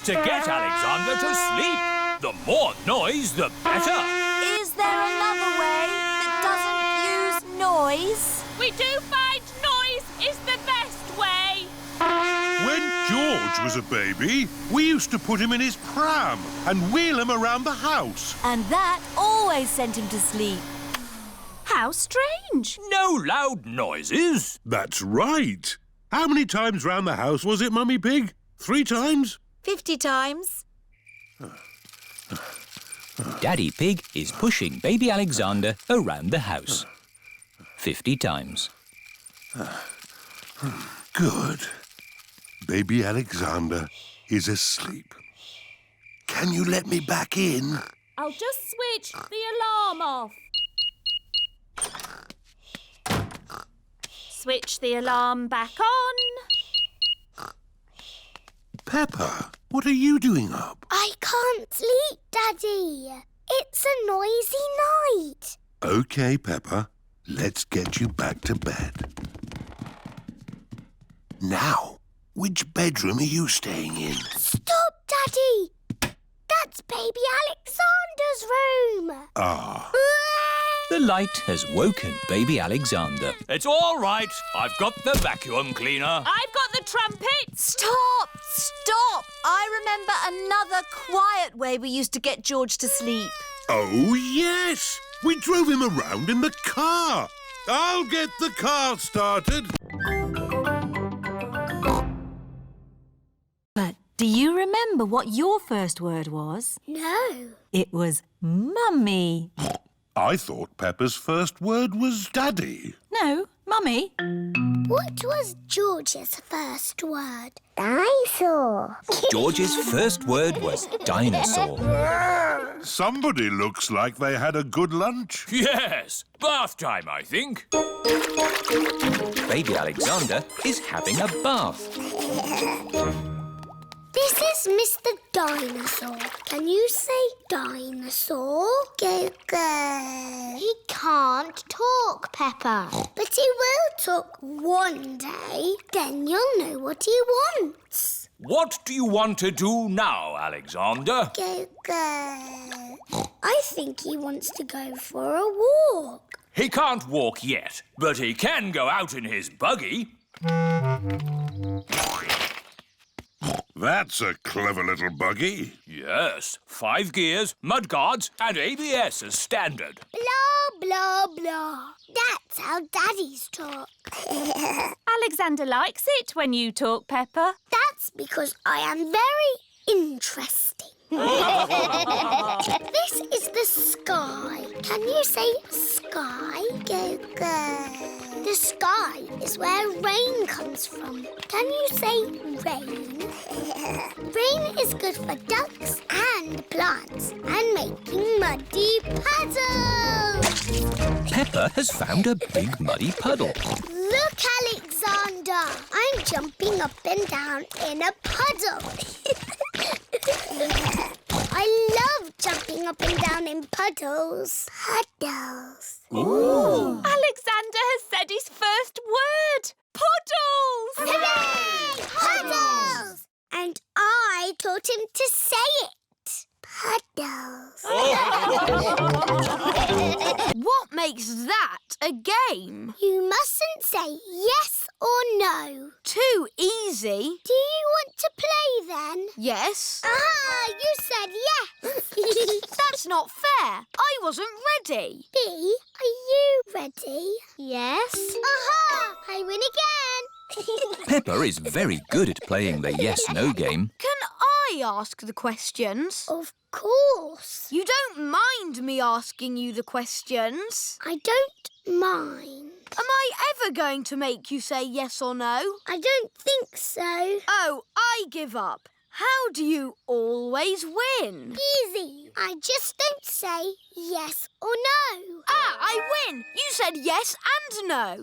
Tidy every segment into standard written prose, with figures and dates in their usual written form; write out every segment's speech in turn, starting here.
to get Alexander to sleep. The more noise, the better. Is there another way that doesn't use noise? We do find noise is the best way. When George was a baby, we used to put him in his pram and wheel him around the house. And that always sent him to sleep. How strange. No loud noises. That's right. How many times round the house was it, Mummy Pig? 3 times? 50 times. Daddy Pig is pushing baby Alexander around the house. 50 times. Good. Baby Alexander is asleep. Can you let me back in? I'll just switch the alarm off. Switch the alarm back on. Peppa, what are you doing up? I can't sleep, Daddy. It's a noisy night. OK, Peppa. Let's get you back to bed. Now, which bedroom are you staying in? Stop, Daddy. That's baby Alexander's room. Ah. The light has woken baby Alexander. It's all right. I've got the vacuum cleaner. I've got the trumpet. Stop! Stop! I remember another quiet way we used to get George to sleep. Oh, yes. We drove him around in the car. I'll get the car started. But do you remember what your first word was? No. It was Mummy. I thought Peppa's first word was Daddy. No, Mummy. What was George's first word? Dinosaur. George's first word was dinosaur. Somebody looks like they had a good lunch. Yes, bath time, I think. Baby Alexander is having a bath. This is Mr. Dinosaur. Can you say dinosaur? Go, go. He can't talk, Peppa. But he will talk one day. Then you'll know what he wants. What do you want to do now, Alexander? Go, go. I think he wants to go for a walk. He can't walk yet, but he can go out in his buggy. That's a clever little buggy. Yes, 5 gears, mudguards and ABS as standard. Blah, blah, blah. That's how daddies talk. Alexander likes it when you talk, Peppa. That's because I am very interesting. This is the sky. Can you say sky? Go, go. The sky is where rain comes from. Can you say rain? Rain is good for ducks and plants and making muddy puddles. Peppa has found a big muddy puddle. Look, Alexander. I'm jumping up and down in a puddle. I love jumping up and down in puddles. Puddles. Ooh. Alexander has said his first word. Puddles! Hooray! Puddles! And I taught him to say it. Puddles. What makes that a game? You mustn't say yes or no. Too easy. Do you want to play then? Yes. Ah, you said yes. That's not fair. I wasn't ready. B, are you ready? Yes. Aha! I win again. Peppa is very good at playing the yes-no game. Can I ask the questions? Of course. You don't mind me asking you the questions? I don't mind. Am I ever going to make you say yes or no? I don't think so. Oh, I give up. How do you always win? Easy. I just don't say yes or no. Ah, I win! You said yes and no.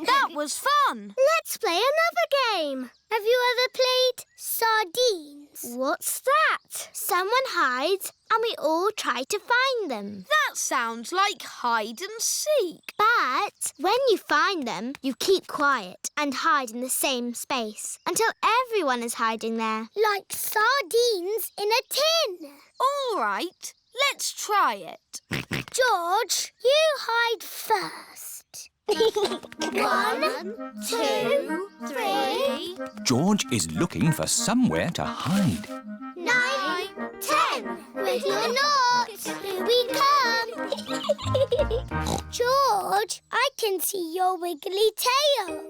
That was fun. Let's play another game. Have you ever played sardines? What's that? Someone hides and we all try to find them. That sounds like hide and seek. But when you find them, you keep quiet and hide in the same space until everyone is hiding there. Like sardines in a tin. All right, let's try it. George, you hide first. 1, 2, 3, George is looking for somewhere to hide. 9, 10. Ready or not, here we come. George, I can see your wiggly tail.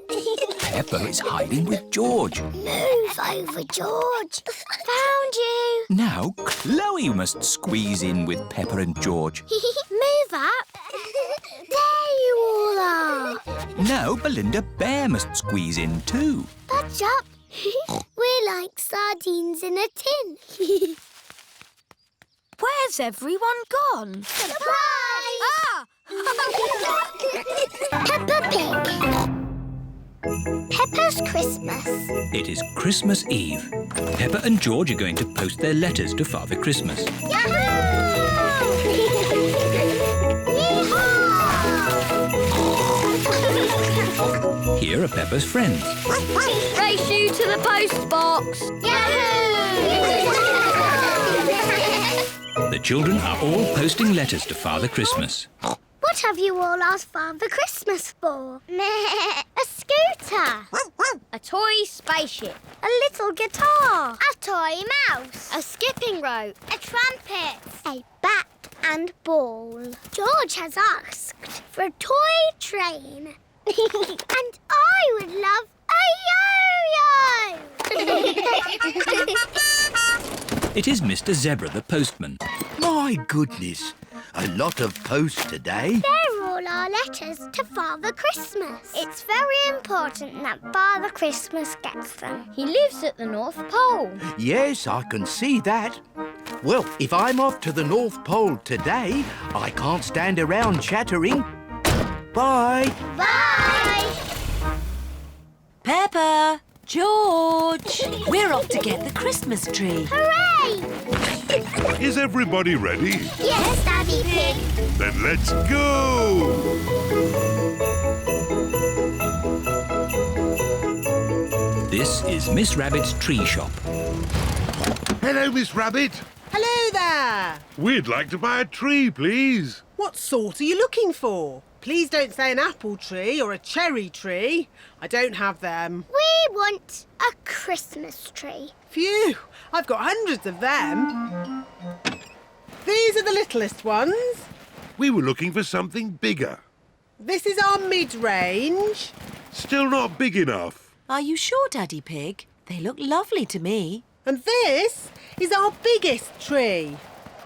Peppa is hiding with George. Move over, George. Found you. Now Chloe must squeeze in with Peppa and George. Move up. There you all are. Now Belinda Bear must squeeze in too. Budge up. We're like sardines in a tin. Where's everyone gone? Surprise! Ah! Peppa Pig. Peppa's Christmas. It is Christmas Eve. Peppa and George are going to post their letters to Father Christmas. Here are Peppa's friends. Race you to the post box. The children are all posting letters to Father Christmas. What have you all asked Father Christmas for? A scooter. A toy spaceship. A little guitar. A toy mouse. A skipping rope. A trumpet. A bat and ball. George has asked for a toy train. And I would love a yo-yo. It is Mr. Zebra, the postman. My goodness, a lot of post today. They're all our letters to Father Christmas. It's very important that Father Christmas gets them. He lives at the North Pole. Yes, I can see that. Well, if I'm off to the North Pole today, I can't stand around chattering. Bye. Bye! Peppa, George, we're off to get the Christmas tree. Hooray! Is everybody ready? Yes, Daddy Pig. Then let's go! This is Miss Rabbit's tree shop. Hello, Miss Rabbit. Hello there! We'd like to buy a tree, please. What sort are you looking for? Please don't say an apple tree or a cherry tree. I don't have them. We want a Christmas tree. Phew, I've got hundreds of them. These are the littlest ones. We were looking for something bigger. This is our mid-range. Still not big enough. Are you sure, Daddy Pig? They look lovely to me. And this is our biggest tree.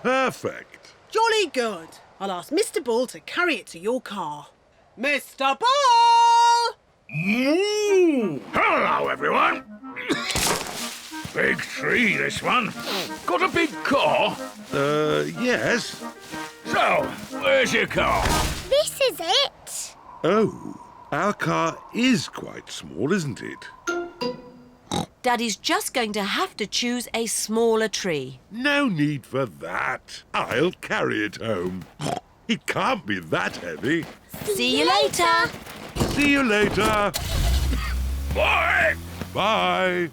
Perfect. Jolly good. I'll ask Mr. Bull to carry it to your car. Mr. Bull! Hello, everyone. Big tree, this one. Got a big car? Yes. So, where's your car? This is it. Oh, our car is quite small, isn't it? Daddy's just going to have to choose a smaller tree. No need for that. I'll carry it home. It can't be that heavy. See you later. See you later. Bye. Bye.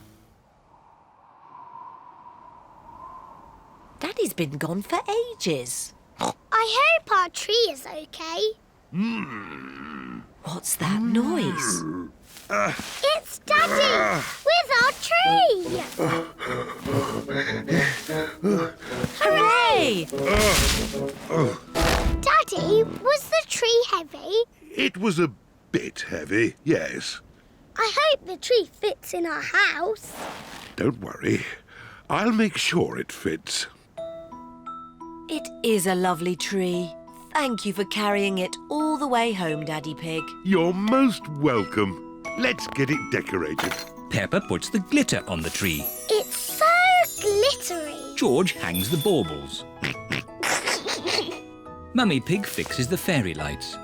Daddy's been gone for ages. I hope our tree is okay. What's that noise? It's Daddy with our tree. Hooray! Daddy, was the tree heavy? It was a bit heavy, yes. I hope the tree fits in our house. Don't worry. I'll make sure it fits. It is a lovely tree. Thank you for carrying it all the way home, Daddy Pig. You're most welcome. Let's get it decorated. Peppa puts the glitter on the tree. It's so glittery. George hangs the baubles. Mummy Pig fixes the fairy lights.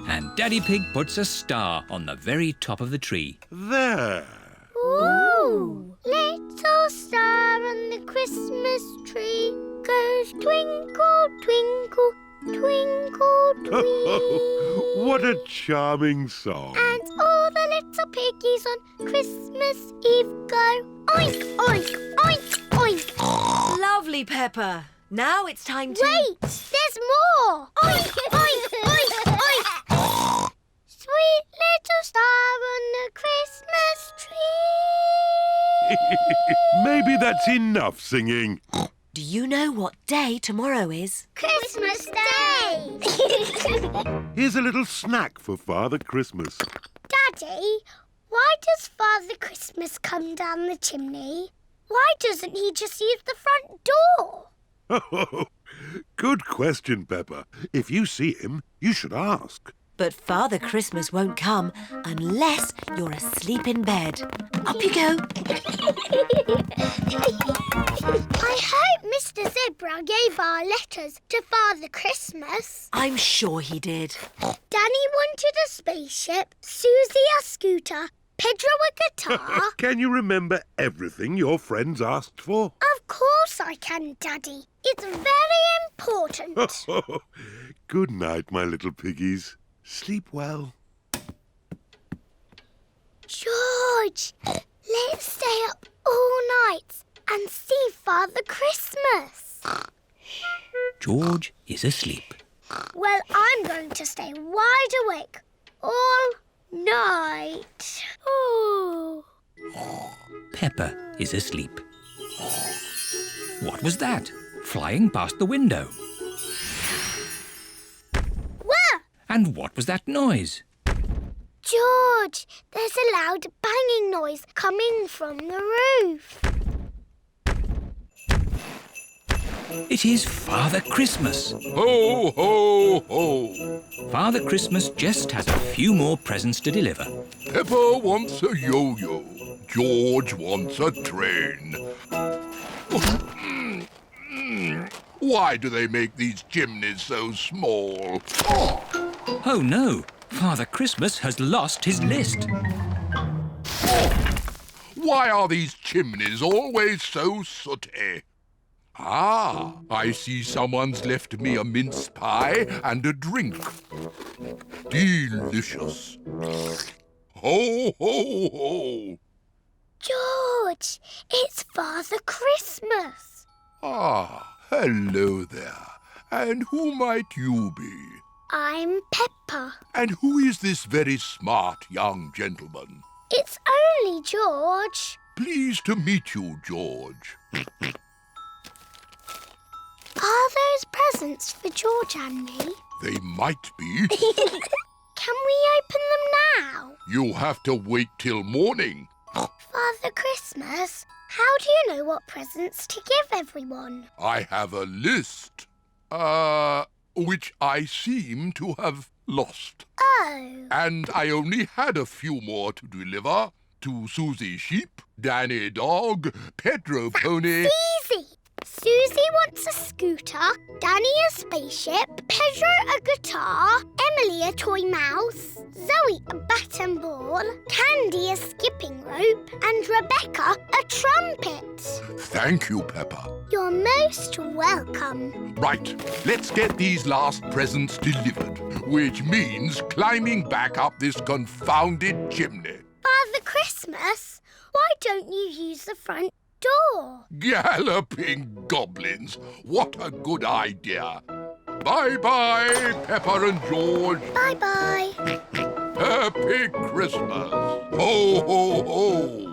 And Daddy Pig puts a star on the very top of the tree. There. Ooh! Little star on the Christmas tree goes twinkle, twinkle, twinkle, twinkle. What a charming song. And all the little piggies on Christmas Eve go oink, oink, oink, oink. Lovely, Peppa. Now it's time to... Wait, there's more. Oink, oink, oink, oink. Sweet little star on the Christmas tree. Maybe that's enough singing. Do you know what day tomorrow is? Christmas Day. Here's a little snack for Father Christmas. Daddy, why does Father Christmas come down the chimney? Why doesn't he just use the front door? Oh, good question, Peppa. If you see him, you should ask. But Father Christmas won't come unless you're asleep in bed. Up you go. I hope Mr. Zebra gave our letters to Father Christmas. I'm sure he did. Danny wanted a spaceship, Susie a scooter, Pedro a guitar. Can you remember everything your friends asked for? Of course I can, Daddy. It's very important. Good night, my little piggies. Sleep well. George, let's stay up all night and see Father Christmas. George is asleep. Well, I'm going to stay wide awake all night. Ooh. Peppa is asleep. What was that? Flying past the window. Where? And what was that noise? George, there's a loud banging noise coming from the roof. It is Father Christmas. Ho, ho, ho. Father Christmas just has a few more presents to deliver. Peppa wants a yo-yo. George wants a train. Why do they make these chimneys so small? Oh no! Father Christmas has lost his list. Why are these chimneys always so sooty? Ah, I see someone's left me a mince pie and a drink. Delicious. Ho, ho, ho. George, it's Father Christmas. Ah, hello there. And who might you be? I'm Peppa. And who is this very smart young gentleman? It's only George. Pleased to meet you, George. Are those presents for George and me? They might be. Can we open them now? You'll have to wait till morning. Father Christmas, how do you know what presents to give everyone? I have a list, which I seem to have lost. Oh. And I only had a few more to deliver to Susie Sheep, Danny Dog, Pedro Pony... Easy! Susie wants a scooter, Danny a spaceship, Pedro a guitar, Emily a toy mouse, Zoe a bat and ball, Candy a skipping rope, and Rebecca a trumpet. Thank you, Peppa. You're most welcome. Right, let's get these last presents delivered, which means climbing back up this confounded chimney. Father Christmas, why don't you use the front door? Galloping goblins! What a good idea! Bye-bye, Peppa and George. Bye-bye. Happy Christmas! Ho, ho, ho!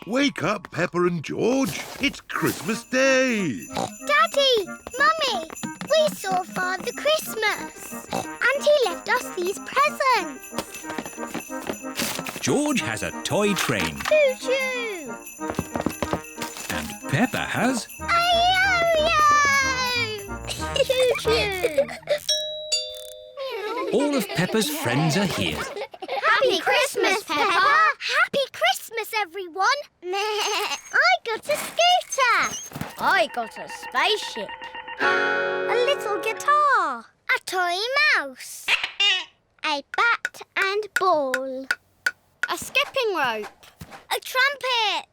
Wake up, Peppa and George. It's Christmas Day. Daddy, Mummy, we saw Father Christmas. And he left us these presents. George has a toy train. Choo-choo. And Peppa has... A yo-yo! Choo-choo. All of Peppa's friends are here. Happy Christmas, Peppa! Happy Christmas, everyone! I got a scooter! I got a spaceship. A little guitar. A toy mouse. A bat and ball. A skipping rope. A trumpet.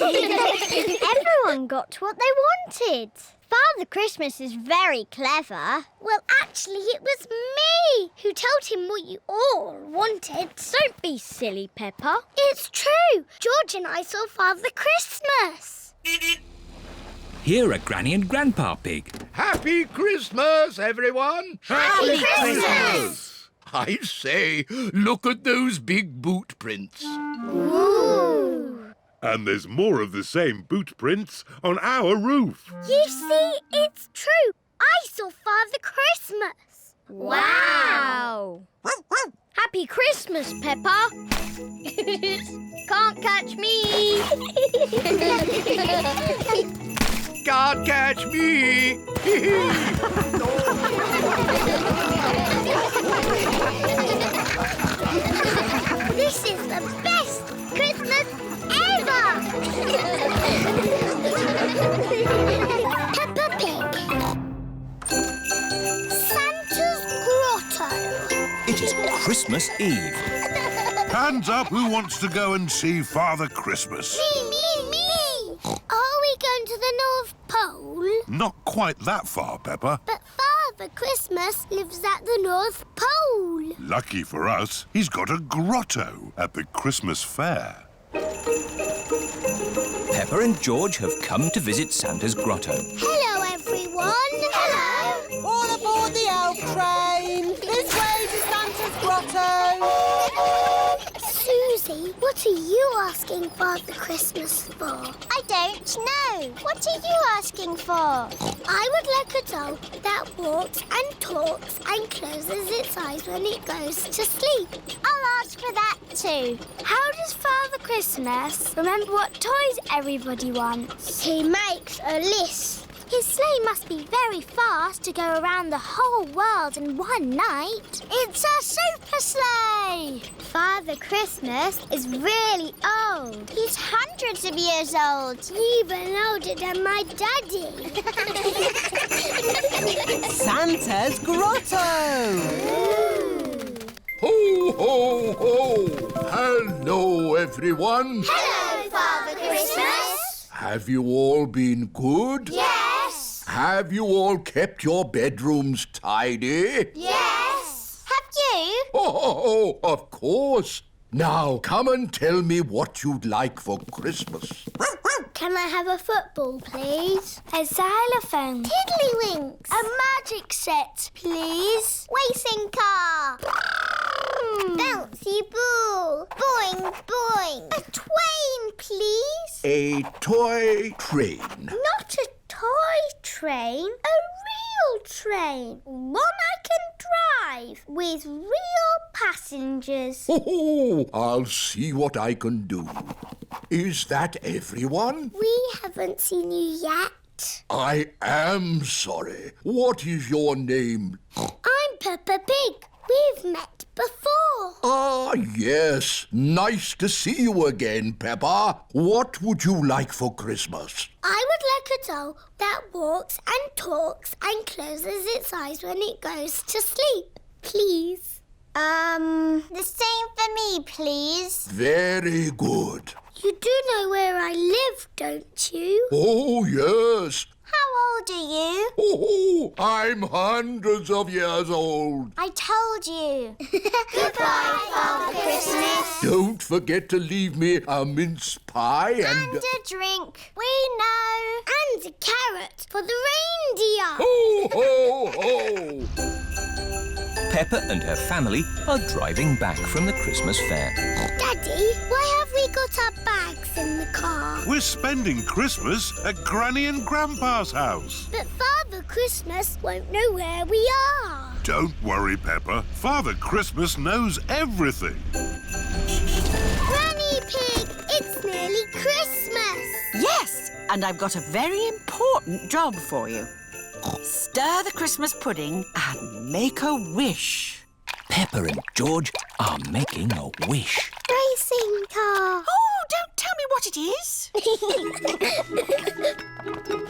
Everyone got what they wanted. Father Christmas is very clever. Well, actually, it was me who told him what you all wanted. Don't be silly, Peppa. It's true. George and I saw Father Christmas. Here are Granny and Grandpa Pig. Happy Christmas, everyone! Happy Christmas! I say, look at those big boot prints. Ooh. And there's more of the same boot prints on our roof. You see, it's true. I saw Father Christmas. Wow! Happy Christmas, Peppa. Can't catch me. Can't catch me! This is the best Christmas ever! Peppa Pig. Santa's Grotto. It is Christmas Eve. Hands up who wants to go and see Father Christmas. Me! Are we going to the North Pole? Not quite that far, Peppa. But Father Christmas lives at the North Pole. Lucky for us, he's got a grotto at the Christmas fair. Peppa and George have come to visit Santa's grotto. Hello, everyone. Hello. All aboard the elf train. This way to Santa's grotto. Susie, what are you asking Father Christmas for? I don't know. What are you asking for? I would like a doll that walks and talks and closes its eyes when it goes to sleep. I'll ask for that too. How does Father Christmas remember what toys everybody wants? He makes a list. His sleigh must be very fast to go around the whole world in one night. It's a super sleigh! Father Christmas is really old. He's hundreds of years old. Even older than my daddy. Santa's grotto. Ho, ho, ho! Hello, everyone. Hello, Father Christmas. Have you all been good? Yes. Have you all kept your bedrooms tidy? Yes. Have you? Oh, of course. Now, come and tell me what you'd like for Christmas. Can I have a football, please? A xylophone. Tiddlywinks. A magic set, please. Racing car. Bouncy ball. Boing, boing. A twain, please. A toy train. Not a toy train. A real train. One I can drive with real passengers. Oh, I'll see what I can do. Is that everyone? We haven't seen you yet. I am sorry. What is your name? I'm Peppa Pig. We've met before. Ah, yes. Nice to see you again, Peppa. What would you like for Christmas? I would like a doll that walks and talks and closes its eyes when it goes to sleep, please. The same for me, please. Very good. You do know where I live, don't you? Oh, yes. How old are you? Oh, I'm hundreds of years old. I told you. Goodbye, Father Christmas. Don't forget to leave me a mince pie And a drink. We know. And a carrot for the reindeer. Ho, ho, ho! Peppa and her family are driving back from the Christmas fair. Daddy, why have we got our bags in the car? We're spending Christmas at Granny and Grandpa's house. But Father Christmas won't know where we are. Don't worry, Peppa. Father Christmas knows everything. Granny Pig, it's nearly Christmas. Yes, and I've got a very important job for you. Stir the Christmas pudding and make a wish. Peppa and George are making a wish. Racing car. Oh, don't tell me what it is.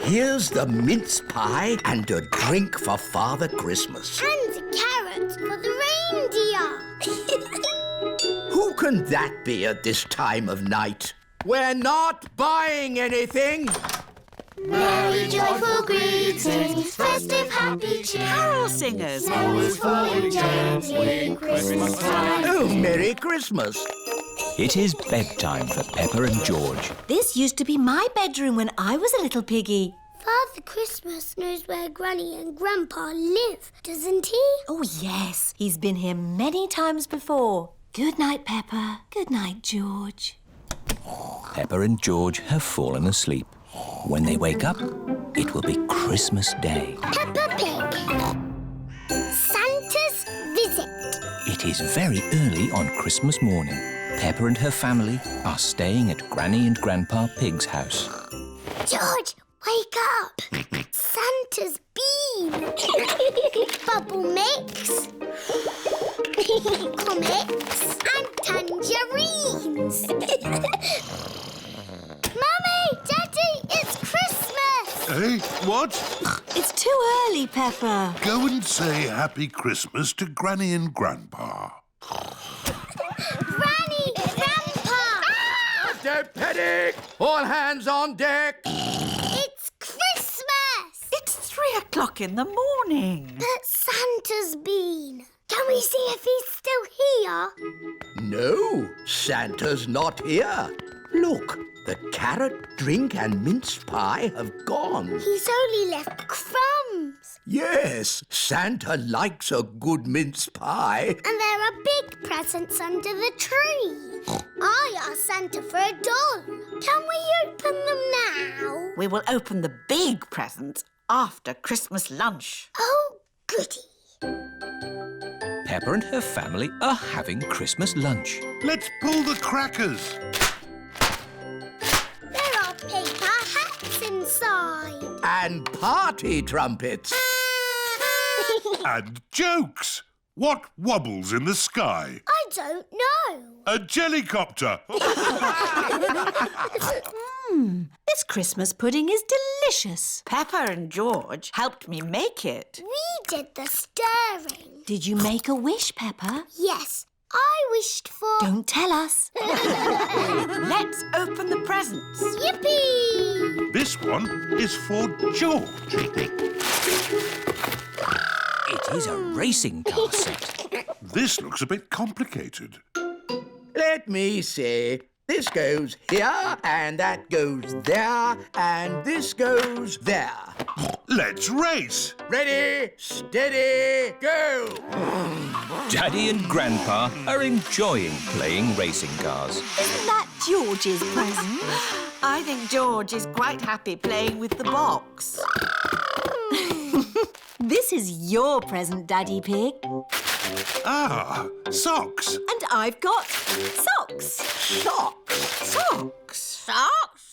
Here's the mince pie and a drink for Father Christmas. And a carrot for the reindeer. Who can that be at this time of night? We're not buying anything. Merry joyful greetings, festive happy cheer. Carol singers. Snow is falling gently in Christmas time. Oh, Merry Christmas. It is bedtime for Peppa and George. This used to be my bedroom when I was a little piggy. Father Christmas knows where Granny and Grandpa live, doesn't he? Oh, yes. He's been here many times before. Good night, Peppa. Good night, George. Peppa and George have fallen asleep. When they wake up, it will be Christmas Day. Peppa Pig. Santa's visit. It is very early on Christmas morning. Peppa and her family are staying at Granny and Grandpa Pig's house. George, wake up. Santa's bean. Bubble mix. Comics and tangerines. Mummy! Daddy! It's Christmas! Hey, what? It's too early, Peppa. Go and say Happy Christmas to Granny and Grandpa. Granny! Grandpa! Don't panic! All hands on deck! It's Christmas! It's 3 o'clock in the morning. But Santa's been. Can we see if he's still here? No, Santa's not here. Look, the carrot drink and mince pie have gone. He's only left crumbs. Yes, Santa likes a good mince pie. And there are big presents under the tree. I asked Santa for a doll. Can we open them now? We will open the big presents after Christmas lunch. Oh, goody. Peppa and her family are having Christmas lunch. Let's pull the crackers. There are paper hats inside. And party trumpets. And jokes. What wobbles in the sky? I don't know. A jellycopter. This Christmas pudding is delicious. Peppa and George helped me make it. We did the stirring. Did you make a wish, Peppa? Yes, I wished for... Don't tell us. Let's open the presents. Yippee! This one is for George. It is a racing car set. This looks a bit complicated. Let me see. This goes here, and that goes there, and this goes there. Let's race. Ready, steady, go! Daddy and Grandpa are enjoying playing racing cars. Isn't that George's present? I think George is quite happy playing with the box. This is your present, Daddy Pig. Ah, socks. And I've got socks. Socks! Socks. Socks?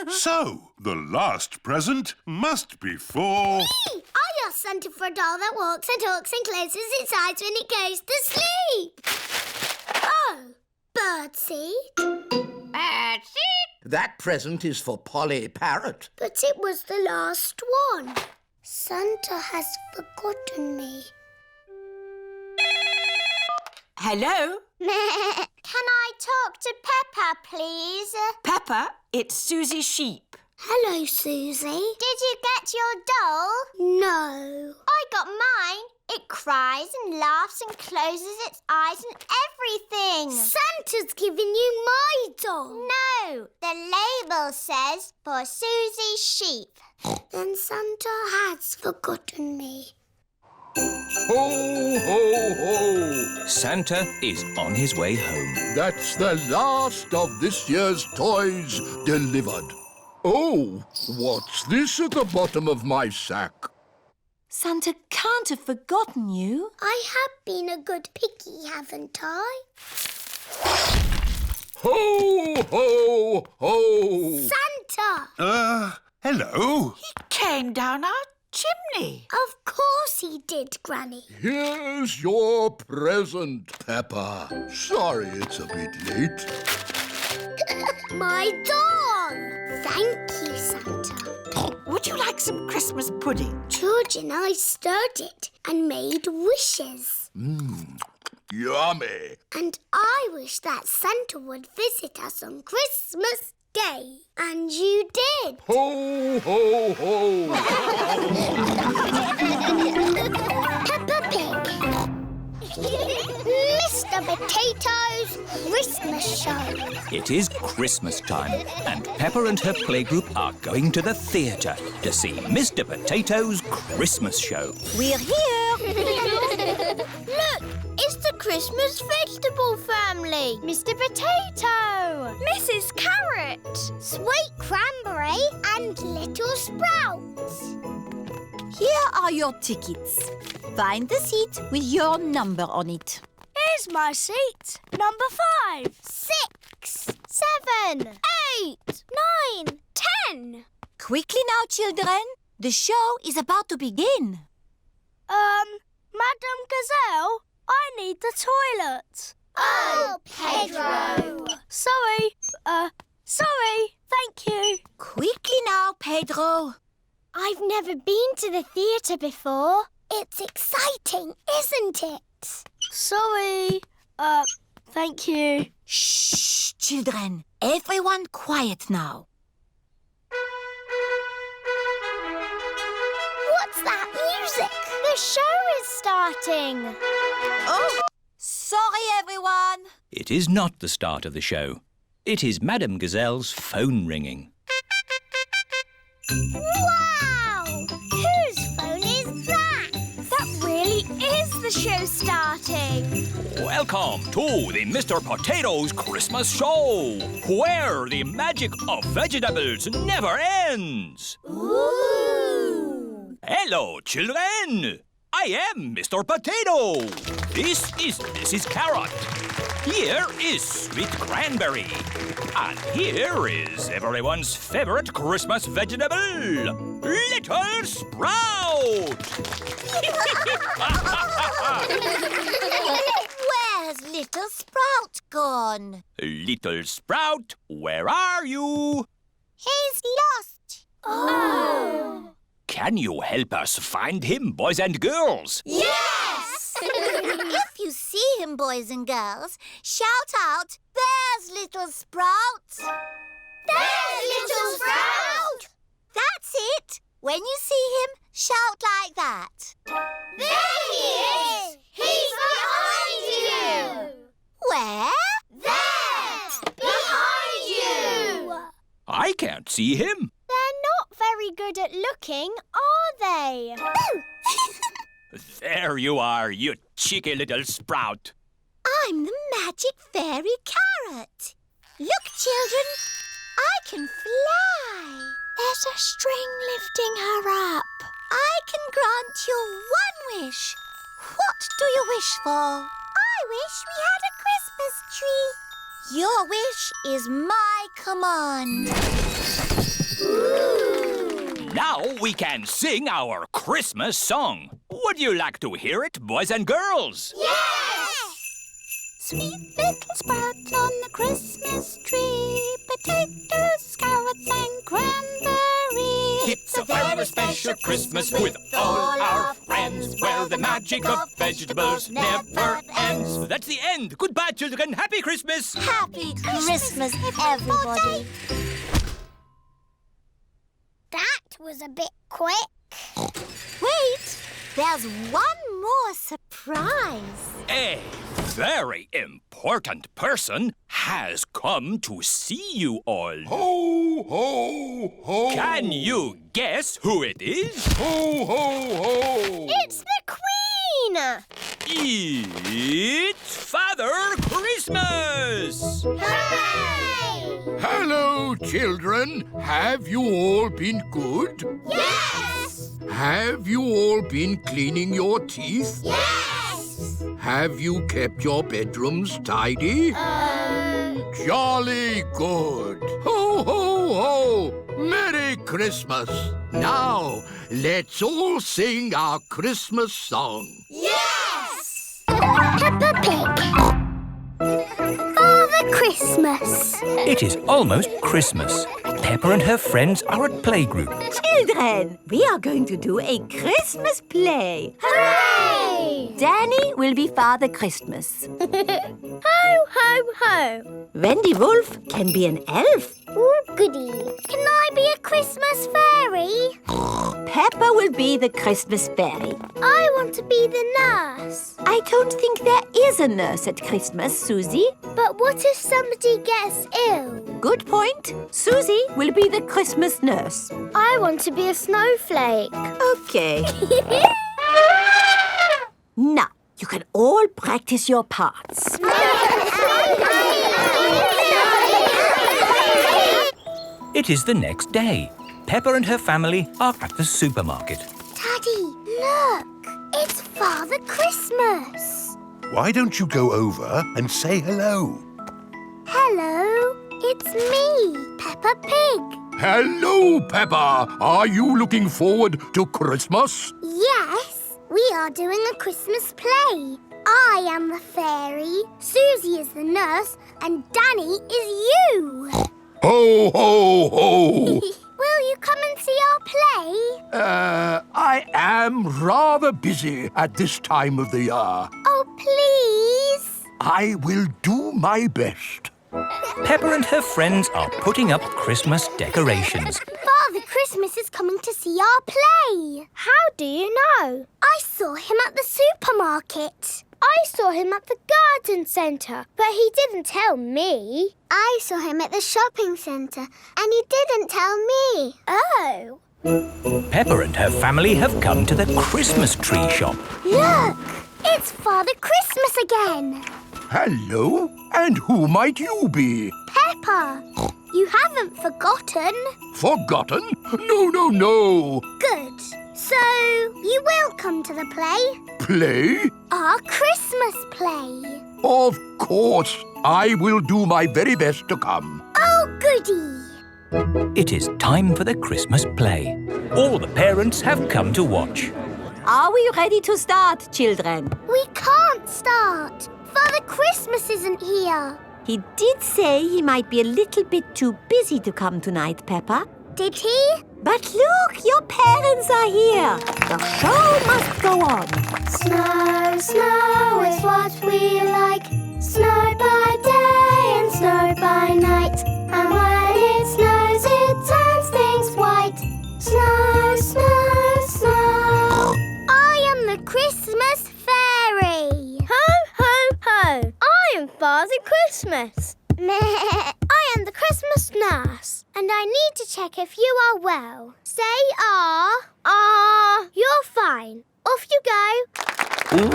So, the last present must be for... I asked Santa for a doll that walks and talks and closes its eyes when it goes to sleep. Oh, birdseed. Birdseed? That present is for Polly Parrot. But it was the last one. Santa has forgotten me. Hello? Can I talk to Peppa, please? Peppa, it's Susie Sheep. Hello, Susie. Did you get your doll? No. I got mine. It cries and laughs and closes its eyes and everything. Santa's given you my doll. No, the label says for Susie Sheep. Then Santa has forgotten me. Ho, ho, ho! Santa is on his way home. That's the last of this year's toys delivered. Oh, what's this at the bottom of my sack? Santa can't have forgotten you. I have been a good piggy, haven't I? Ho, ho, ho! Santa! Hello. He came down our chimney. Of course he did, Granny. Here's your present, Peppa. Sorry it's a bit late. My doll! Thank you, Santa. would you like some Christmas pudding? George and I stirred it and made wishes. Yummy. And I wish that Santa would visit us on Christmas Day. And you did. Ho, ho, ho. Peppa Pig. Mr. Potato's Christmas Show. It is Christmas time, and Peppa and her playgroup are going to the theatre to see Mr. Potato's Christmas Show. We're here. Look, it's the Christmas vegetable family. Mr. Potato, Mrs. Carrot. Sweet Cranberry and Little Sprouts. Here are your tickets. Find the seat with your number on it. Here's my seat. Number 5. 6, 7, 8, 9, 10. Quickly now, children. The show is about to begin. Madam Gazelle, I need the toilet. Oh, Pedro. Sorry. Thank you. Quickly now, Pedro. I've never been to the theatre before. It's exciting, isn't it? Sorry. Thank you. Shh, children. Everyone quiet now. What's that music? The show is starting. Oh, sorry, everyone. It is not the start of the show. It is Madame Gazelle's phone ringing. Wow! Whose phone is that? That really is the show starting. Welcome to the Mr. Potato's Christmas Show, where the magic of vegetables never ends. Ooh! Hello, children. I am Mr. Potato. This is Mrs. Carrot. Here is Sweet Cranberry. And here is everyone's favorite Christmas vegetable, Little Sprout. Where's Little Sprout gone? Little Sprout, where are you? He's lost. Oh! Can you help us find him, boys and girls? Yes! If you see him, boys and girls, shout out, "There's Little Sprout!" There's Little Sprout! That's it! When you see him, shout like that. There he is! He's behind you! Where? There! Behind you! I can't see him. They're not very good at looking, are they? There you are, you cheeky little sprout. I'm the magic fairy carrot. Look, children, I can fly. There's a string lifting her up. I can grant you one wish. What do you wish for? I wish we had a Christmas tree. Your wish is my command. Now we can sing our Christmas song. Would you like to hear it, boys and girls? Yes! Sweet little sprout on the Christmas tree, potatoes, carrots and cranberries. It's a very special Christmas with all our friends, where the magic of vegetables never ends. That's the end. Goodbye, children. Happy Christmas. Happy Christmas, everybody. That was a bit quick. Wait, there's one more surprise. A very important person has come to see you all. Ho, ho, ho. Can you guess who it is? Ho, ho, ho. It's the Queen! It's Father Christmas! Hooray! Hello, children. Have you all been good? Yes! Have you all been cleaning your teeth? Yes! Have you kept your bedrooms tidy? Jolly good. Ho, ho, ho. Merry Christmas. Now, let's all sing our Christmas song. Yes! Peppa Pig. Father Christmas. It is almost Christmas. Peppa and her friends are at playgroup. Children, we are going to do a Christmas play. Hooray! Danny will be Father Christmas. Ho, ho, ho. Wendy Wolf can be an elf. Ooh, goody. Can I be a Christmas fairy? Peppa will be the Christmas fairy. I want to be the nurse. I don't think there is a nurse at Christmas, Susie. But what if somebody gets ill? Good point. Susie will be the Christmas nurse. I want to be a snowflake. Okay. Now, you can all practice your parts. It is the next day. Peppa and her family are at the supermarket. Daddy, look. It's Father Christmas. Why don't you go over and say hello? Hello, it's me, Peppa Pig. Hello, Peppa. Are you looking forward to Christmas? Yes, we are doing a Christmas play. I am the fairy, Susie is the nurse, and Danny is you. Ho, ho, ho! Will you come and see our play? I am rather busy at this time of the year. Oh, please. I will do my best. Peppa and her friends are putting up Christmas decorations. Father Christmas is coming to see our play. How do you know? I saw him at the supermarket. I saw him at the garden centre, but he didn't tell me. I saw him at the shopping centre, and he didn't tell me. Oh. Peppa and her family have come to the Christmas tree shop. Look! It's Father Christmas again. Hello? And who might you be? Peppa. You haven't forgotten. Forgotten? No, no, no. Good. So, you will come to the play? Play? Our Christmas play. Of course. I will do my very best to come. Oh, goody. It is time for the Christmas play. All the parents have come to watch. Are we ready to start, children? We can't start. Father Christmas isn't here. He did say he might be a little bit too busy to come tonight, Peppa. Did he? But look, your parents are here. The show must go on. Snow, snow is what we like. Snow by day and snow by night. And when it snows, it turns things white. Snow, snow, snow. I am the Christmas fairy. Ho, ho, ho. I am Father Christmas. I am the Christmas nurse, and I need to check if you are well. Say ah. Ah. You're fine. Off you go.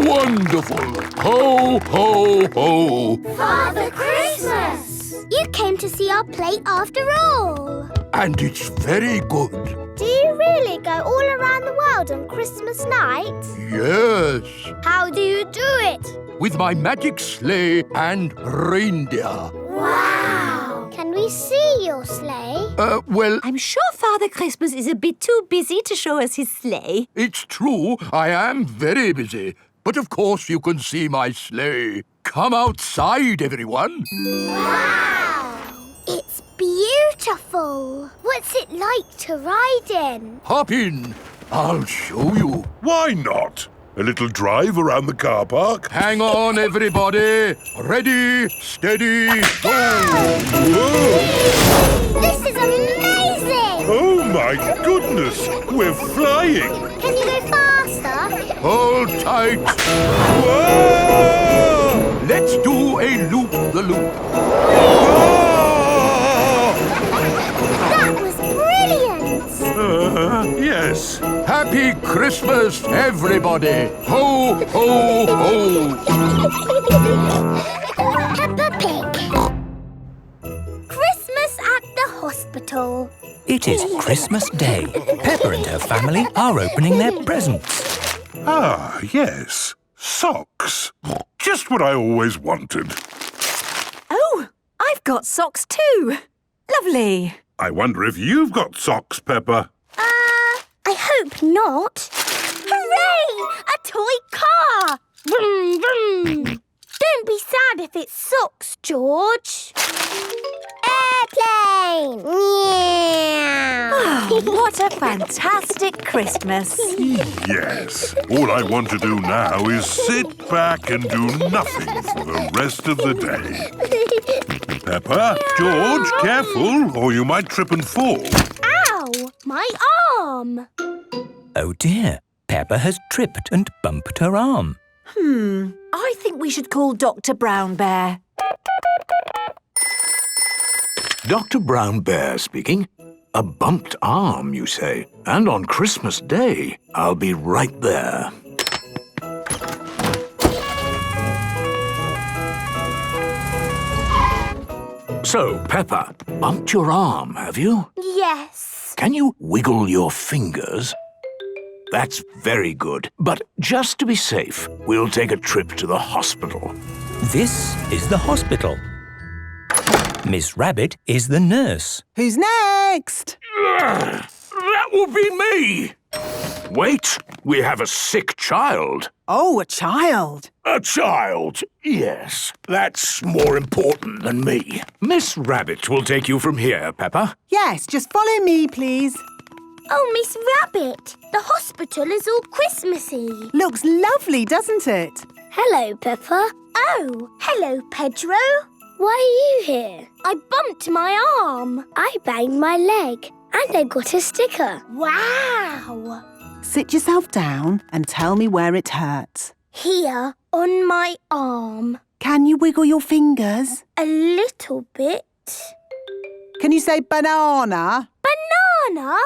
Wonderful. Ho, ho, ho. Father Christmas! You came to see our play after all. And it's very good. Do you really go all around the world on Christmas night? Yes. How do you do it? With my magic sleigh and reindeer. Wow! Can we see your sleigh? Well, I'm sure Father Christmas is a bit too busy to show us his sleigh. it's true, I am very busy. But of course you can see my sleigh. Come outside, everyone. Wow! It's beautiful. What's it like to ride in? Hop in. I'll show you. Why not? A little drive around the car park? Hang on, everybody. Ready, steady, go. Whoa! This is amazing! Oh, my goodness! We're flying! Can you go faster? Hold tight. Whoa! Let's do a loop-the-loop. That was brilliant! Yes. Happy Christmas, everybody. Ho, ho, ho. Peppa Pig. Christmas at the hospital. It is Christmas Day. Peppa and her family are opening their presents. Ah, yes. Socks. Just what I always wanted. Oh, I've got socks too. Lovely. I wonder if you've got socks, Peppa. I hope not. Hooray! A toy car! Vroom, vroom. Don't be sad if it's socks, George. aeroplane! Meow. What a fantastic Christmas. Yes. All I want to do now is sit back and do nothing for the rest of the day. Peppa, George, careful, or you might trip and fall. Ow! My arm! Oh dear, Peppa has tripped and bumped her arm. I think we should call Dr. Brown Bear. Dr. Brown Bear speaking. A bumped arm, you say? And on Christmas Day, I'll be right there. So, Peppa, bumped your arm, have you? Yes. Can you wiggle your fingers? That's very good. But just to be safe, we'll take a trip to the hospital. This is the hospital. Miss Rabbit is the nurse. Who's next? That will be me! Wait, we have a sick child. Oh, a child. A child, yes. That's more important than me. Miss Rabbit will take you from here, Peppa. Yes, just follow me, please. Oh, Miss Rabbit, the hospital is all Christmassy. Looks lovely, doesn't it? Hello, Peppa. Oh, hello, Pedro. Why are you here? I bumped my arm. I banged my leg and I got a sticker. Wow. Sit yourself down and tell me where it hurts. Here, on my arm. Can you wiggle your fingers? A little bit. Can you say banana? Banana?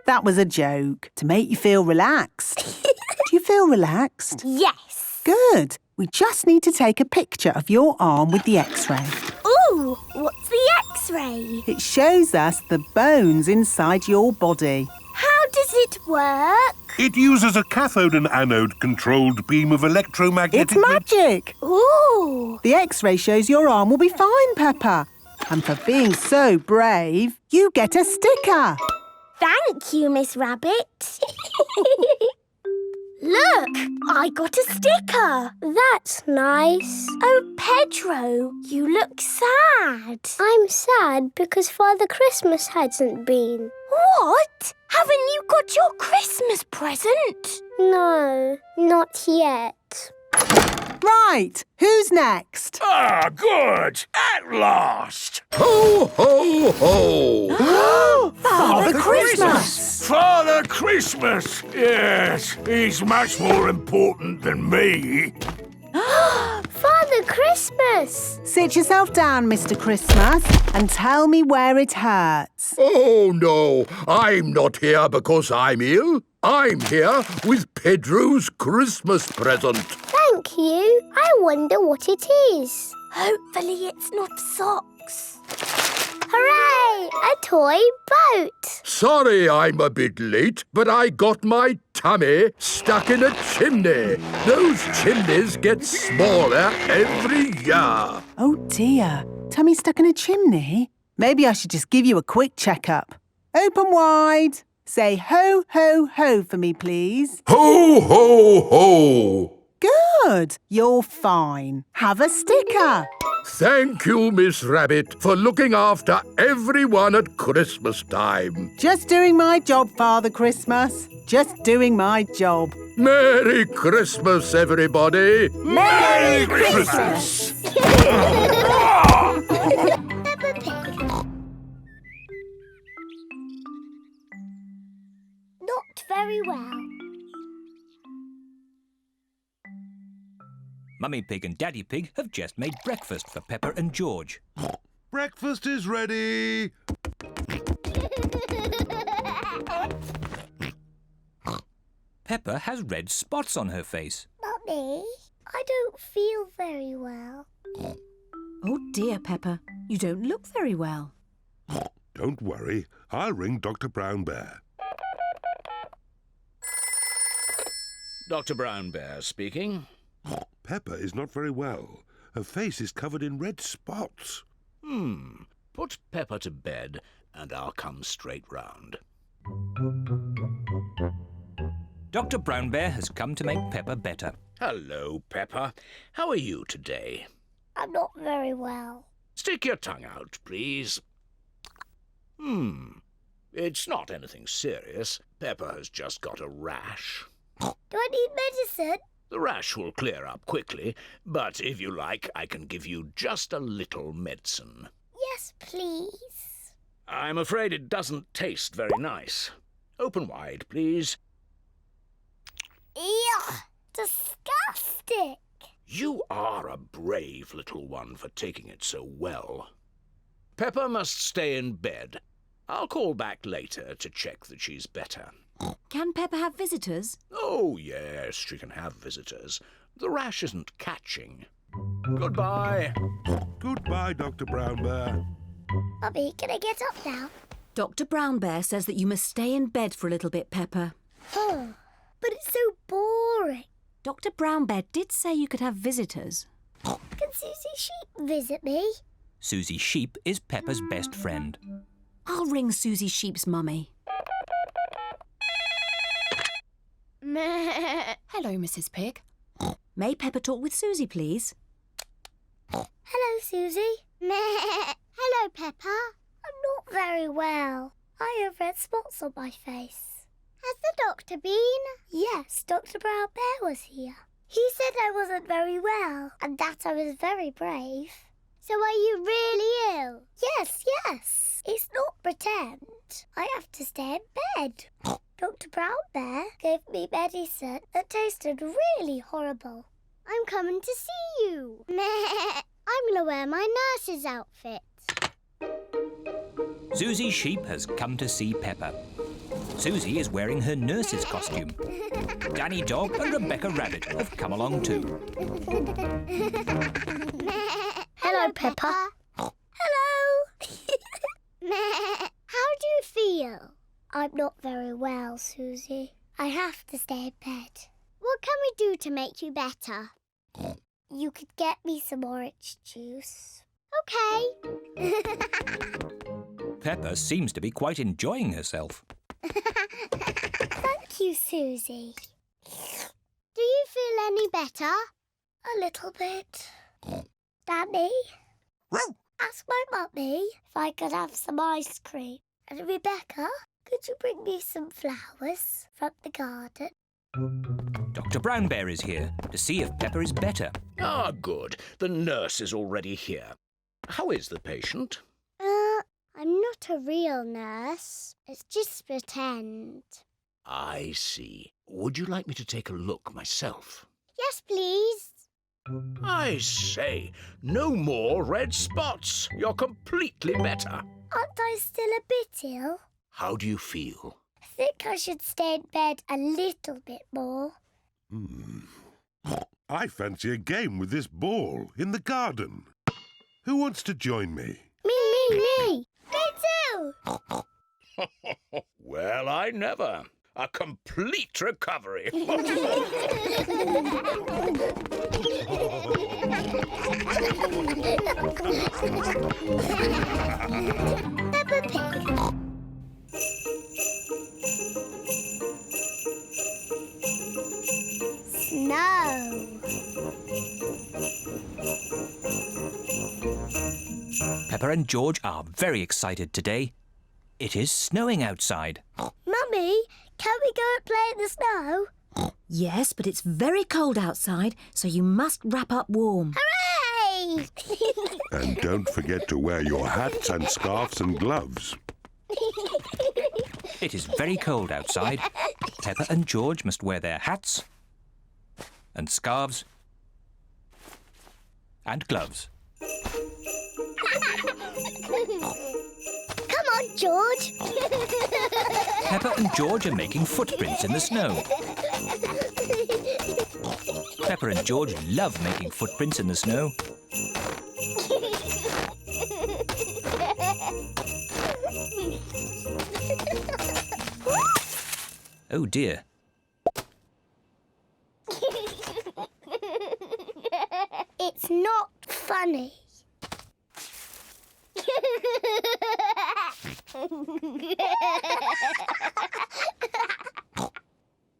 That was a joke, to make you feel relaxed. Do you feel relaxed? Yes. Good. We just need to take a picture of your arm with the X-ray. Ooh, what's the X-ray? It shows us the bones inside your body. How does it work? It uses a cathode and anode-controlled beam of electromagnetic... It's magic! Ooh. The X-ray shows your arm will be fine, Peppa. And for being so brave, you get a sticker. Thank you, Miss Rabbit. Look, I got a sticker. That's nice. Oh, Pedro, you look sad. I'm sad because Father Christmas hasn't been. What? Haven't you got your Christmas present? No, not yet. Right, who's next? Ah, good! At last! Ho, ho, ho! Father Christmas! Father Christmas! Yes, he's much more important than me. Father Christmas! Sit yourself down, Mr. Christmas, and tell me where it hurts. Oh, no, I'm not here because I'm ill. I'm here with Pedro's Christmas present. Thank you. I wonder what it is. Hopefully it's not socks. Hooray! A toy boat. Sorry I'm a bit late, but I got my tummy stuck in a chimney. Those chimneys get smaller every year. Oh dear, tummy stuck in a chimney? Maybe I should just give you a quick checkup. Open wide. Say ho, ho, ho for me, please. Ho, ho, ho! Good. You're fine. Have a sticker. Thank you, Miss Rabbit, for looking after everyone at Christmas time. Just doing my job, Father Christmas. Just doing my job. Merry Christmas, everybody! Merry Christmas! Peppa Pig. Not very well. Mummy Pig and Daddy Pig have just made breakfast for Peppa and George. Breakfast is ready. Peppa has red spots on her face. Mummy, I don't feel very well. Oh dear, Peppa. You don't look very well. Don't worry. I'll ring Dr. Brown Bear. Dr. Brown Bear speaking. Peppa is not very well. Her face is covered in red spots. Put Peppa to bed and I'll come straight round. Dr. Brown Bear has come to make Peppa better. Hello, Peppa. How are you today? I'm not very well. Stick your tongue out, please. It's not anything serious. Pepper has just got a rash. Do I need medicine? The rash will clear up quickly, but if you like, I can give you just a little medicine. Yes, please. I'm afraid it doesn't taste very nice. Open wide, please. Ew! Disgusting! You are a brave little one for taking it so well. Pepper must stay in bed. I'll call back later to check that she's better. Can Pepper have visitors? Oh, yes, she can have visitors. The rash isn't catching. Goodbye. Goodbye, Dr. Brown Bear. Mummy, can I get up now? Dr. Brown Bear says that you must stay in bed for a little bit, Pepper. Oh, but it's so boring. Dr. Brown Bear did say you could have visitors. Can Susie Sheep visit me? Susie Sheep is Pepper's best friend. I'll ring Susie Sheep's mummy. Hello, Mrs. Pig. May Pepper talk with Susie, please? Hello, Susie. Hello, Peppa. I'm not very well. I have red spots on my face. Has the doctor been? Yes, Dr. Brown Bear was here. He said I wasn't very well and that I was very brave. So are you really ill? Yes. It's not pretend. I have to stay in bed. Dr. Brown Bear gave me medicine that tasted really horrible. I'm coming to see you. I'm going to wear my nurse's outfit. Susie Sheep has come to see Pepper. Susie is wearing her nurse's costume. Danny Dog and Rebecca Rabbit have come along too. Hello, Peppa. Hello. How do you feel? I'm not very well, Susie. I have to stay in bed. What can we do to make you better? You could get me some orange juice. Okay. Pepper seems to be quite enjoying herself. Thank you, Susie. Do you feel any better? A little bit. Danny? Ask my mummy if I could have some ice cream. And Rebecca, could you bring me some flowers from the garden? Dr. Brown Bear is here to see if Pepper is better. Ah, good. The nurse is already here. How is the patient? I'm not a real nurse. It's just pretend. I see. Would you like me to take a look myself? Yes, please. I say, no more red spots. You're completely better. Aren't I still a bit ill? How do you feel? I think I should stay in bed a little bit more. I fancy a game with this ball in the garden. Who wants to join me? Me! Me too! Well, I never. A complete recovery. Peppa Pig. Snow. Pepper and George are very excited today. It is snowing outside. Mummy, can we go and play in the snow? Yes, but it's very cold outside, so you must wrap up warm. Hooray! And don't forget to wear your hats and scarves and gloves. It is very cold outside. Pepper and George must wear their hats and scarves and gloves. Come on, George. Pepper and George are making footprints in the snow. Pepper and George love making footprints in the snow. Oh dear. It's not funny.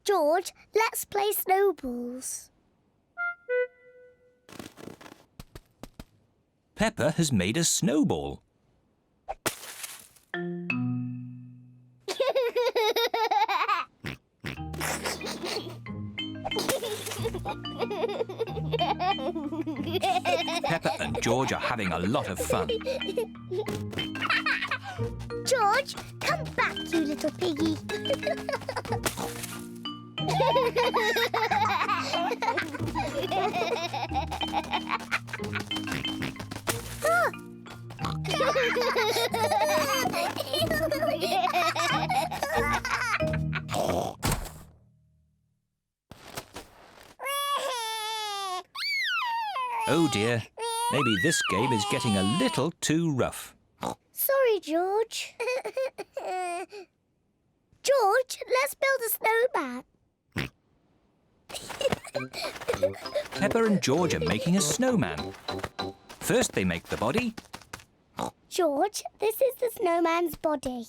George, let's play snowballs. Pepper has made a snowball. Peppa and George are having a lot of fun. George, come back, you little piggy. Oh dear, maybe this game is getting a little too rough. Sorry, George. George, let's build a snowman. Peppa and George are making a snowman. First they make the body. George, this is the snowman's body.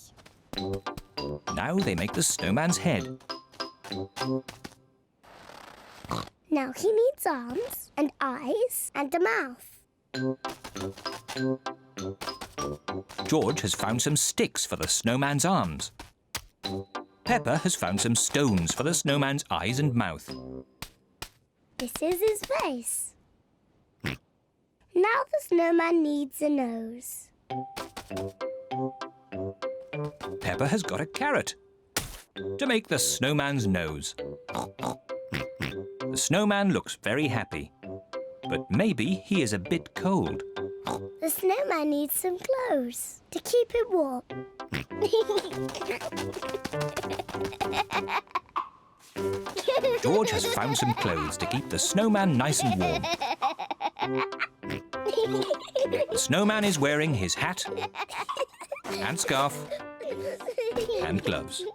Now they make the snowman's head. Now he needs arms and eyes and a mouth. George has found some sticks for the snowman's arms. Peppa has found some stones for the snowman's eyes and mouth. This is his face. Now the snowman needs a nose. Peppa has got a carrot to make the snowman's nose. The snowman looks very happy, but maybe he is a bit cold. The snowman needs some clothes to keep it warm. George has found some clothes to keep the snowman nice and warm. The snowman is wearing his hat and scarf and gloves.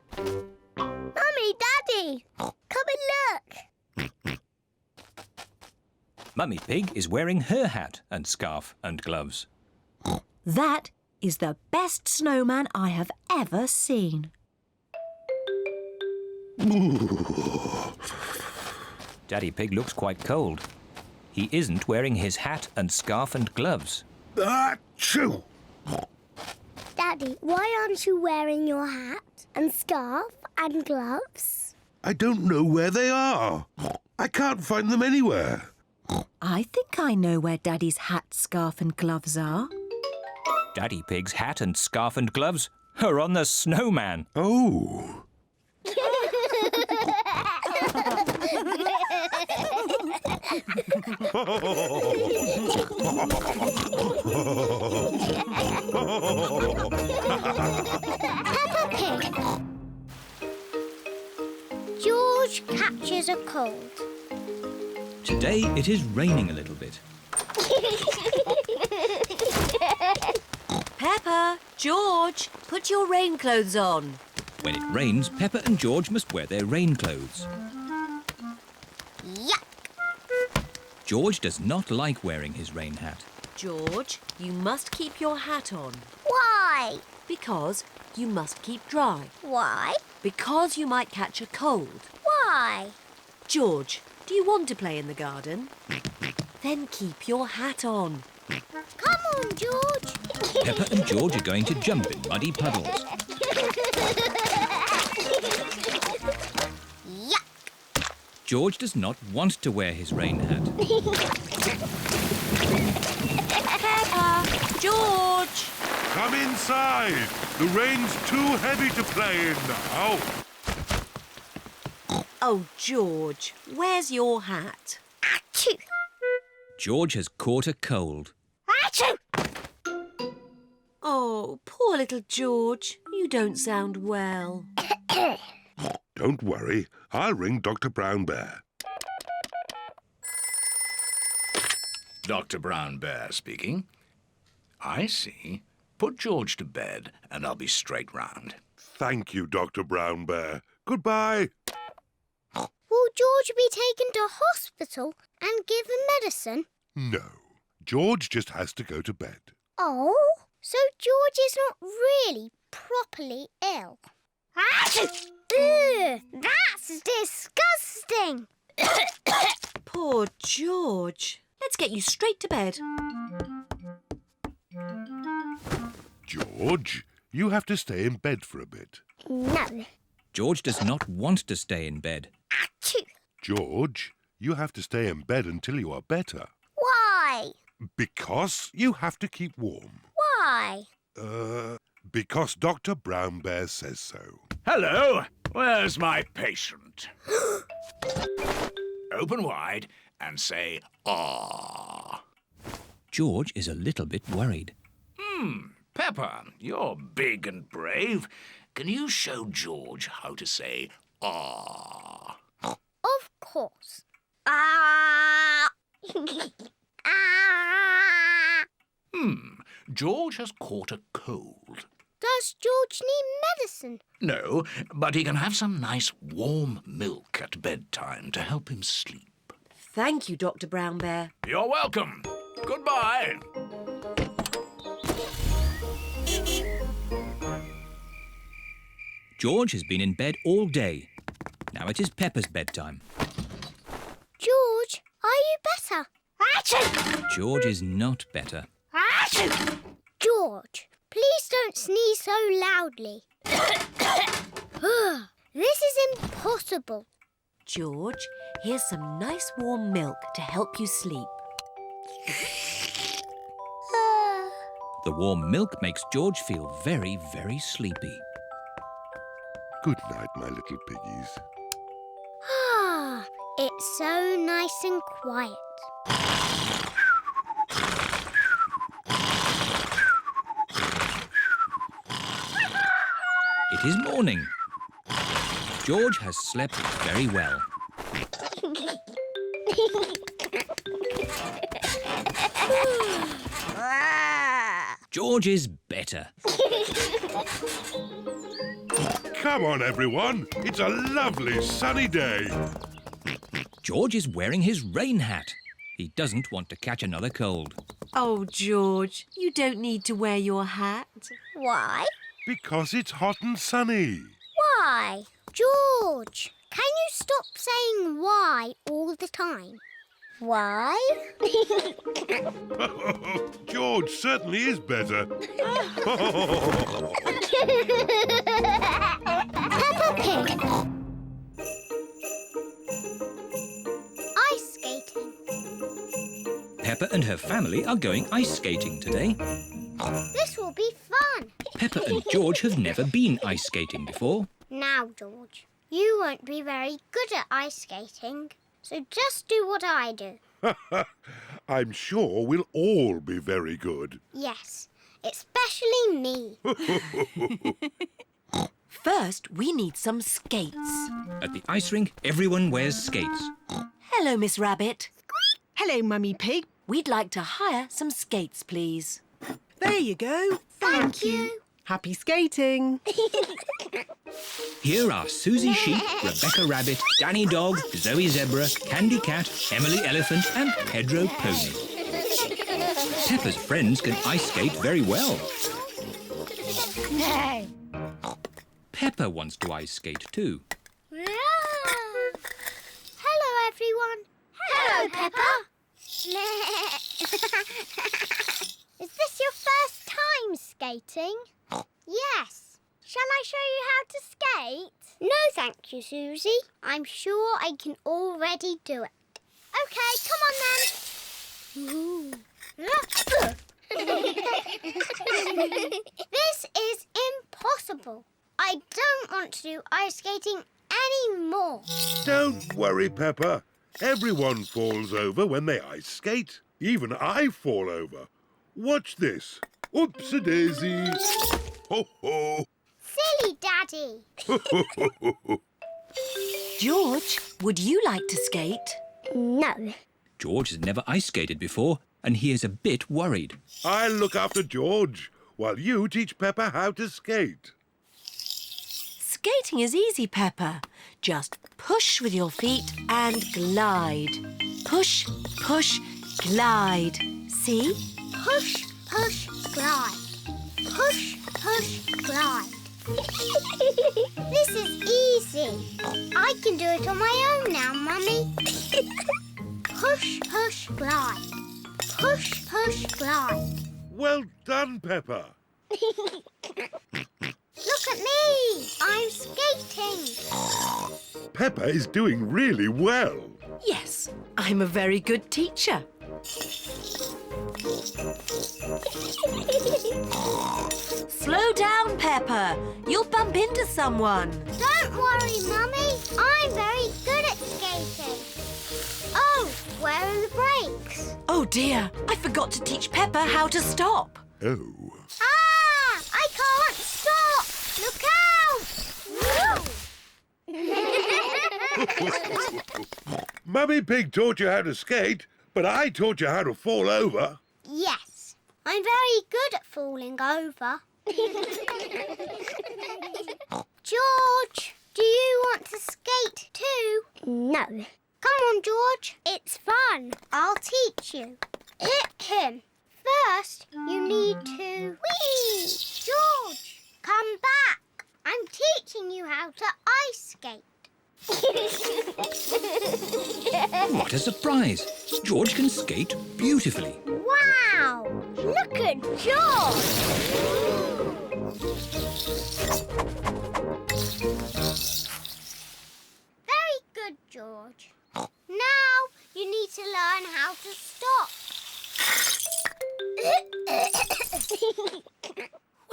Mummy, Daddy, come and look. Mummy Pig is wearing her hat and scarf and gloves. That is the best snowman I have ever seen. Daddy Pig looks quite cold. He isn't wearing his hat and scarf and gloves. Achoo! Daddy, why aren't you wearing your hat and scarf and gloves? I don't know where they are. I can't find them anywhere. I think I know where Daddy's hat, scarf and gloves are. Daddy Pig's hat and scarf and gloves are on the snowman. Oh. Peppa Pig. George catches a cold. Today it is raining a little bit. Peppa, George, put your rain clothes on. When it rains, Peppa and George must wear their rain clothes. Yuck! George does not like wearing his rain hat. George, you must keep your hat on. Why? Because you must keep dry. Why? Because you might catch a cold. Why? George, do you want to play in the garden? Then keep your hat on. Come on, George. Peppa and George are going to jump in muddy puddles. Yuck! George does not want to wear his rain hat. Peppa, George! Come inside. The rain's too heavy to play in now. Oh, George, where's your hat? Achoo! George has caught a cold. Achoo! Oh, poor little George. You don't sound well. Don't worry. I'll ring Dr. Brown Bear. Dr. Brown Bear speaking. I see. Put George to bed and I'll be straight round. Thank you, Dr. Brown Bear. Goodbye. Will George be taken to hospital and given medicine? No. George just has to go to bed. Oh, so George is not really properly ill. Achoo! Ugh, that's disgusting. Poor George. Let's get you straight to bed. George, you have to stay in bed for a bit. No. George does not want to stay in bed. Achoo! George, You have to stay in bed until you are better. Why? Because you have to keep warm. Why? Because Dr. Brown Bear says so. Hello, where's my patient? Open wide and say, "Ah." George is a little bit worried. Pepper, you're big and brave. Can you show George how to say, "Ah"? Of course. Ah! Ah! George has caught a cold. Does George need medicine? No, but he can have some nice warm milk at bedtime to help him sleep. Thank you, Dr. Brown Bear. You're welcome. Goodbye. George has been in bed all day. Now it is Peppa's bedtime. George, are you better? Achoo! George is not better. Achoo! George, please don't sneeze so loudly. This is impossible. George, here's some nice warm milk to help you sleep. The warm milk makes George feel very, very sleepy. Good night, my little piggies. Ah, it's so nice and quiet. It is morning. George has slept very well. George is better. Come on, everyone. It's a lovely sunny day. George is wearing his rain hat. He doesn't want to catch another cold. Oh, George, you don't need to wear your hat. Why? Because it's hot and sunny. Why? George, can you stop saying why all the time? Why? George certainly is better. Peppa Pig. Ice skating. Peppa and her family are going ice skating today. This will be fun. Peppa and George have never been ice skating before. Now, George, you won't be very good at ice skating, so just do what I do. I'm sure we'll all be very good. Yes, especially me. First, we need some skates. At the ice rink, everyone wears skates. Hello, Miss Rabbit. Hello, Mummy Pig. We'd like to hire some skates, please. There you go. Thank you. Happy skating. Here are Susie Sheep, Rebecca Rabbit, Danny Dog, Zoe Zebra, Candy Cat, Emily Elephant and Pedro Pony. Peppa's friends can ice skate very well. No. Peppa wants to ice skate too. Hello, everyone. Hello, Peppa. Is this your first time skating? Yes. Shall I show you how to skate? No, thank you, Susie. I'm sure I can already do it. OK, come on then. This is impossible. I don't want to do ice skating anymore. Don't worry, Peppa. Everyone falls over when they ice skate. Even I fall over. Watch this. Oops-a-daisy. Ho-ho. Silly Daddy. George, would you like to skate? No. George has never ice skated before and he is a bit worried. I'll look after George while you teach Peppa how to skate. Skating is easy, Peppa. Just push with your feet and glide. Push, push, glide. See? Push, push, glide. Push, push, glide. This is easy. I can do it on my own now, Mummy. Push, push, glide. Push, push, glide. Well done, Peppa. Look at me. I'm skating. Peppa is doing really well. Yes, I'm a very good teacher. Slow down, Peppa. You'll bump into someone. Don't worry, Mummy. I'm very good at skating. Oh, where are the brakes? Oh dear, I forgot to teach Peppa how to stop. Oh. Ah! I can't stop! Look out! Mummy Pig taught you how to skate, but I taught you how to fall over. Yes, I'm very good at falling over. George, do you want to skate too? No. Come on, George. It's fun. I'll teach you. First, you need to... Whee! George, come back. I'm teaching you how to ice skate. What a surprise! George can skate beautifully. Wow! Look at George! Very good, George. Now you need to learn how to stop.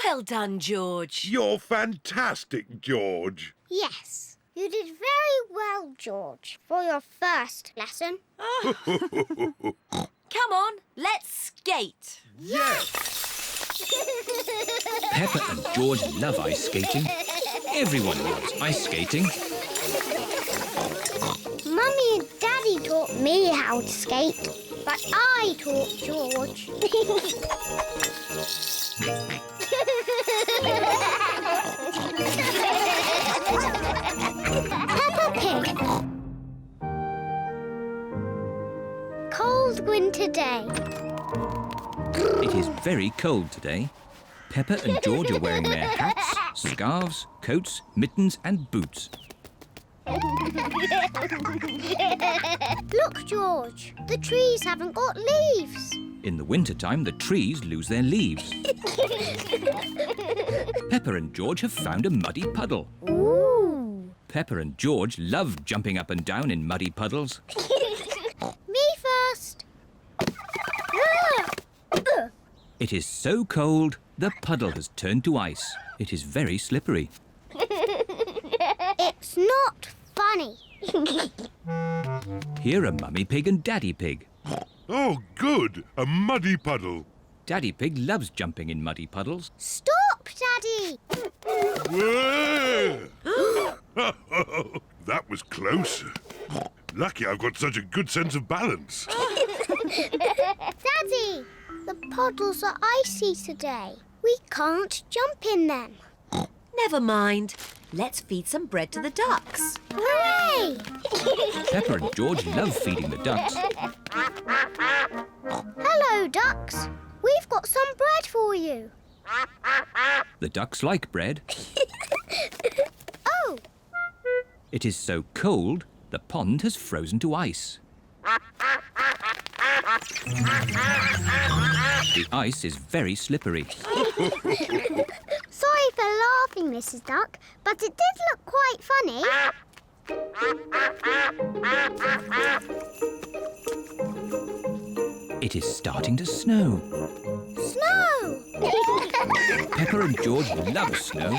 Well done, George. You're fantastic, George. Yes, you did very well, George, for your first lesson. Come on, let's skate. Yes! Peppa and George love ice skating. Everyone loves ice skating. Mummy and Daddy taught me how to skate, but I taught George. Peppa Pig. Cold winter day. It is very cold today. Peppa and George are wearing their hats, scarves, coats, mittens and boots. Look, George, the trees haven't got leaves. In the wintertime, the trees lose their leaves. Peppa and George have found a muddy puddle. Ooh. Peppa and George love jumping up and down in muddy puddles. Me first. It is so cold, the puddle has turned to ice. It is very slippery. It's not funny. Here are Mummy Pig and Daddy Pig. Oh, good! A muddy puddle. Daddy Pig loves jumping in muddy puddles. Stop, Daddy. That was close. Lucky I've got such a good sense of balance. Daddy, the puddles are icy today. We can't jump in them. Never mind. Let's feed some bread to the ducks. Hooray! Peppa and George love feeding the ducks. Hello, ducks. We've got some bread for you. The ducks like bread. Oh! It is so cold, the pond has frozen to ice. The ice is very slippery. Sorry for laughing, Mrs. Duck, but it did look quite funny. It is starting to snow. Snow! Peppa and George love snow.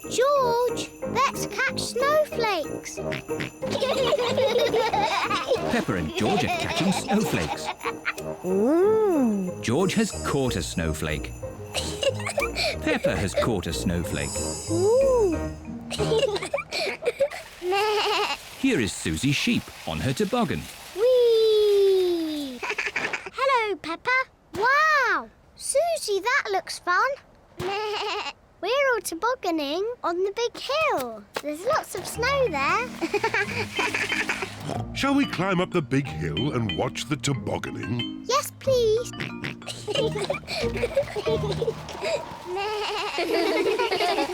George, let's catch snowflakes. Peppa and George are catching snowflakes. Ooh. George has caught a snowflake. Peppa has caught a snowflake. Ooh. Here is Susie Sheep on her toboggan. Whee! Hello, Peppa. Wow! Susie, that looks fun. We're all tobogganing on the big hill. There's lots of snow there. Shall we climb up the big hill and watch the tobogganing? Yes, please.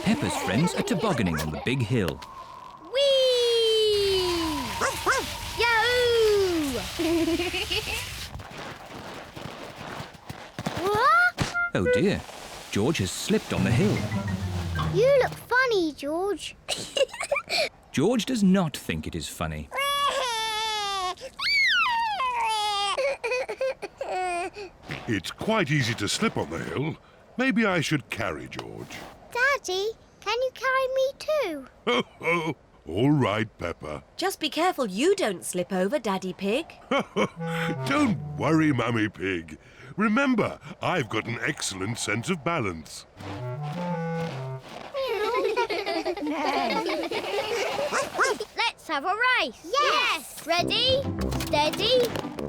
Peppa's friends are tobogganing on the big hill. Whee! Yahoo! What? Oh dear, George has slipped on the hill. You look funny, George. George does not think it is funny. It's quite easy to slip on the hill. Maybe I should carry George. Daddy, can you carry me too? Ho, ho. All right, Peppa. Just be careful you don't slip over, Daddy Pig. Don't worry, Mummy Pig. Remember, I've got an excellent sense of balance. Let's have a race. Yes. Ready, steady,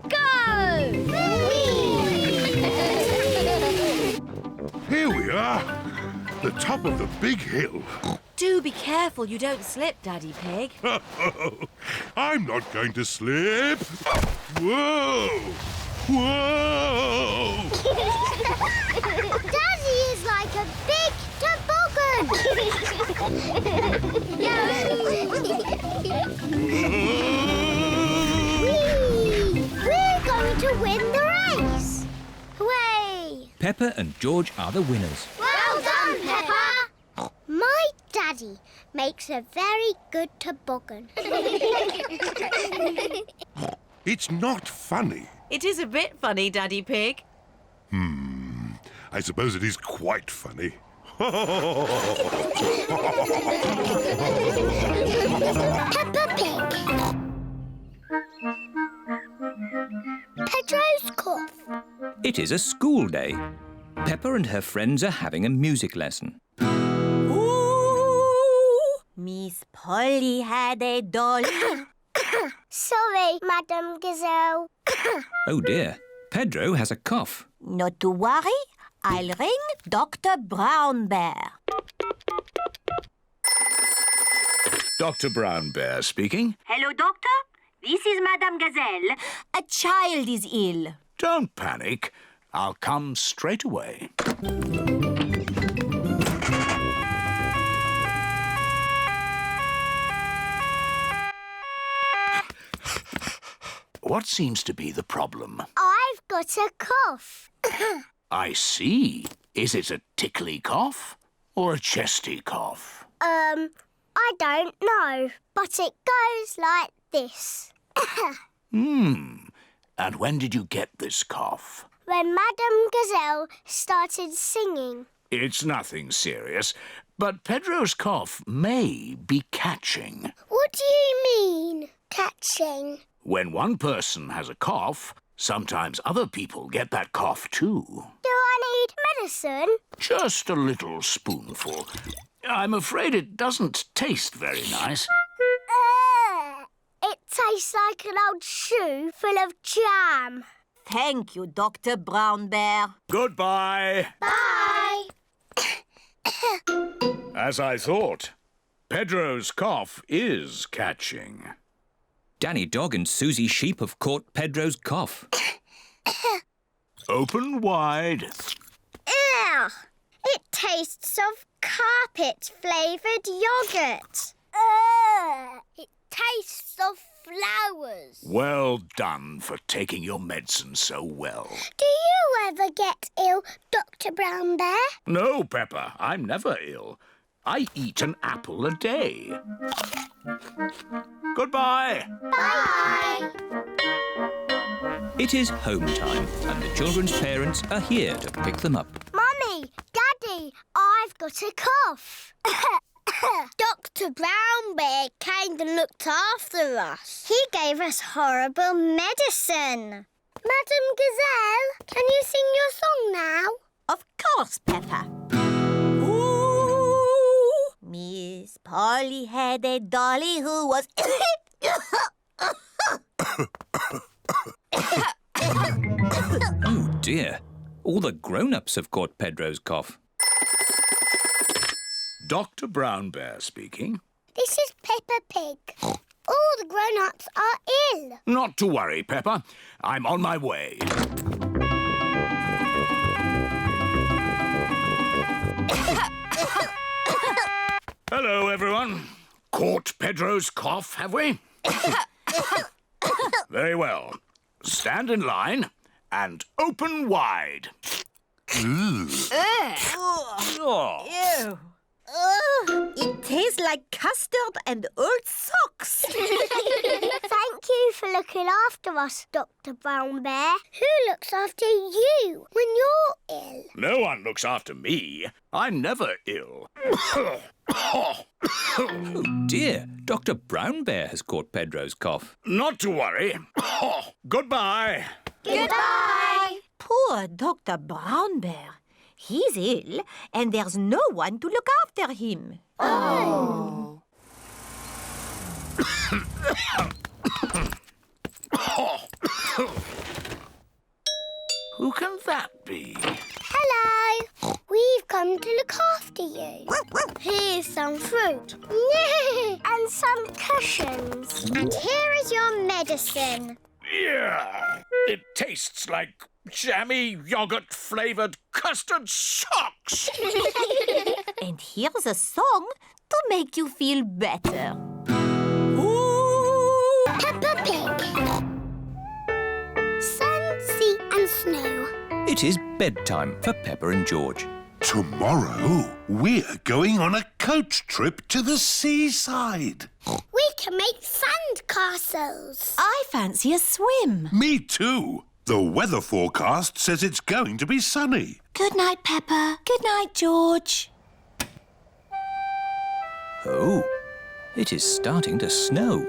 go! Here we are, the top of the big hill. Do be careful you don't slip, Daddy Pig. I'm not going to slip. Whoa! Whoa! Daddy is like a big toboggan. We're going to win the race. Hooray! Peppa and George are the winners. Well done, Peppa. My daddy makes a very good toboggan. It's not funny. It is a bit funny, Daddy Pig. I suppose it is quite funny. Peppa Pig. Pedro's cough. It is a school day. Peppa and her friends are having a music lesson. Miss Polly had a doll. Sorry, Madame Gazelle. Oh dear, Pedro has a cough. Not to worry, I'll ring Dr. Brown Bear. Dr. Brown Bear speaking. Hello, Doctor. This is Madame Gazelle. A child is ill. Don't panic. I'll come straight away. What seems to be the problem? I've got a cough. I see. Is it a tickly cough or a chesty cough? I don't know, but it goes like this. And when did you get this cough? When Madame Gazelle started singing. It's nothing serious, but Pedro's cough may be catching. What do you mean, catching? When one person has a cough, sometimes other people get that cough too. Do I need medicine? Just a little spoonful. I'm afraid it doesn't taste very nice. It tastes like an old shoe full of jam. Thank you, Dr. Brown Bear. Goodbye. Bye. As I thought, Pedro's cough is catching. Danny Dog and Susie Sheep have caught Pedro's cough. Open wide. Ugh! It tastes of carpet-flavoured yoghurt. It tastes of flowers. Well done for taking your medicine so well. Do you ever get ill, Dr. Brown Bear? No, Peppa, I'm never ill. I eat an apple a day. Goodbye. Bye. It is home time, and the children's parents are here to pick them up. Mummy, Daddy, I've got a cough. Dr. Brown Bear came and looked after us. He gave us horrible medicine. Madame Gazelle, can you sing your song now? Of course, Peppa. Miss Polly had a dolly who was... Oh dear, all the grown-ups have caught Pedro's cough. Dr. Brown Bear speaking. This is Peppa Pig. All the grown-ups are ill. Not to worry, Peppa. I'm on my way. Hello, everyone. Caught Pedro's cough, have we? Very well. Stand in line and open wide. Ew. It tastes like custard and old socks. Thank you for looking after us, Dr. Brown Bear. Who looks after you when you're ill? No one looks after me. I'm never ill. Oh dear, Dr. Brown Bear has caught Pedro's cough. Not to worry. Goodbye. Goodbye. Poor Dr. Brown Bear. He's ill, and there's no one to look after him. Oh. Who can that be? Hello. We've come to look after you. Here's some fruit. And some cushions. And here is your medicine. Yeah, it tastes like jammy yogurt-flavoured custard socks. And here's a song to make you feel better. Peppa Pig. Sun, sea and snow. It is bedtime for Peppa and George. Tomorrow, we're going on a coach trip to the seaside. We can make sand castles. I fancy a swim. Me too. The weather forecast says it's going to be sunny. Good night, Peppa. Good night, George. Oh, it is starting to snow.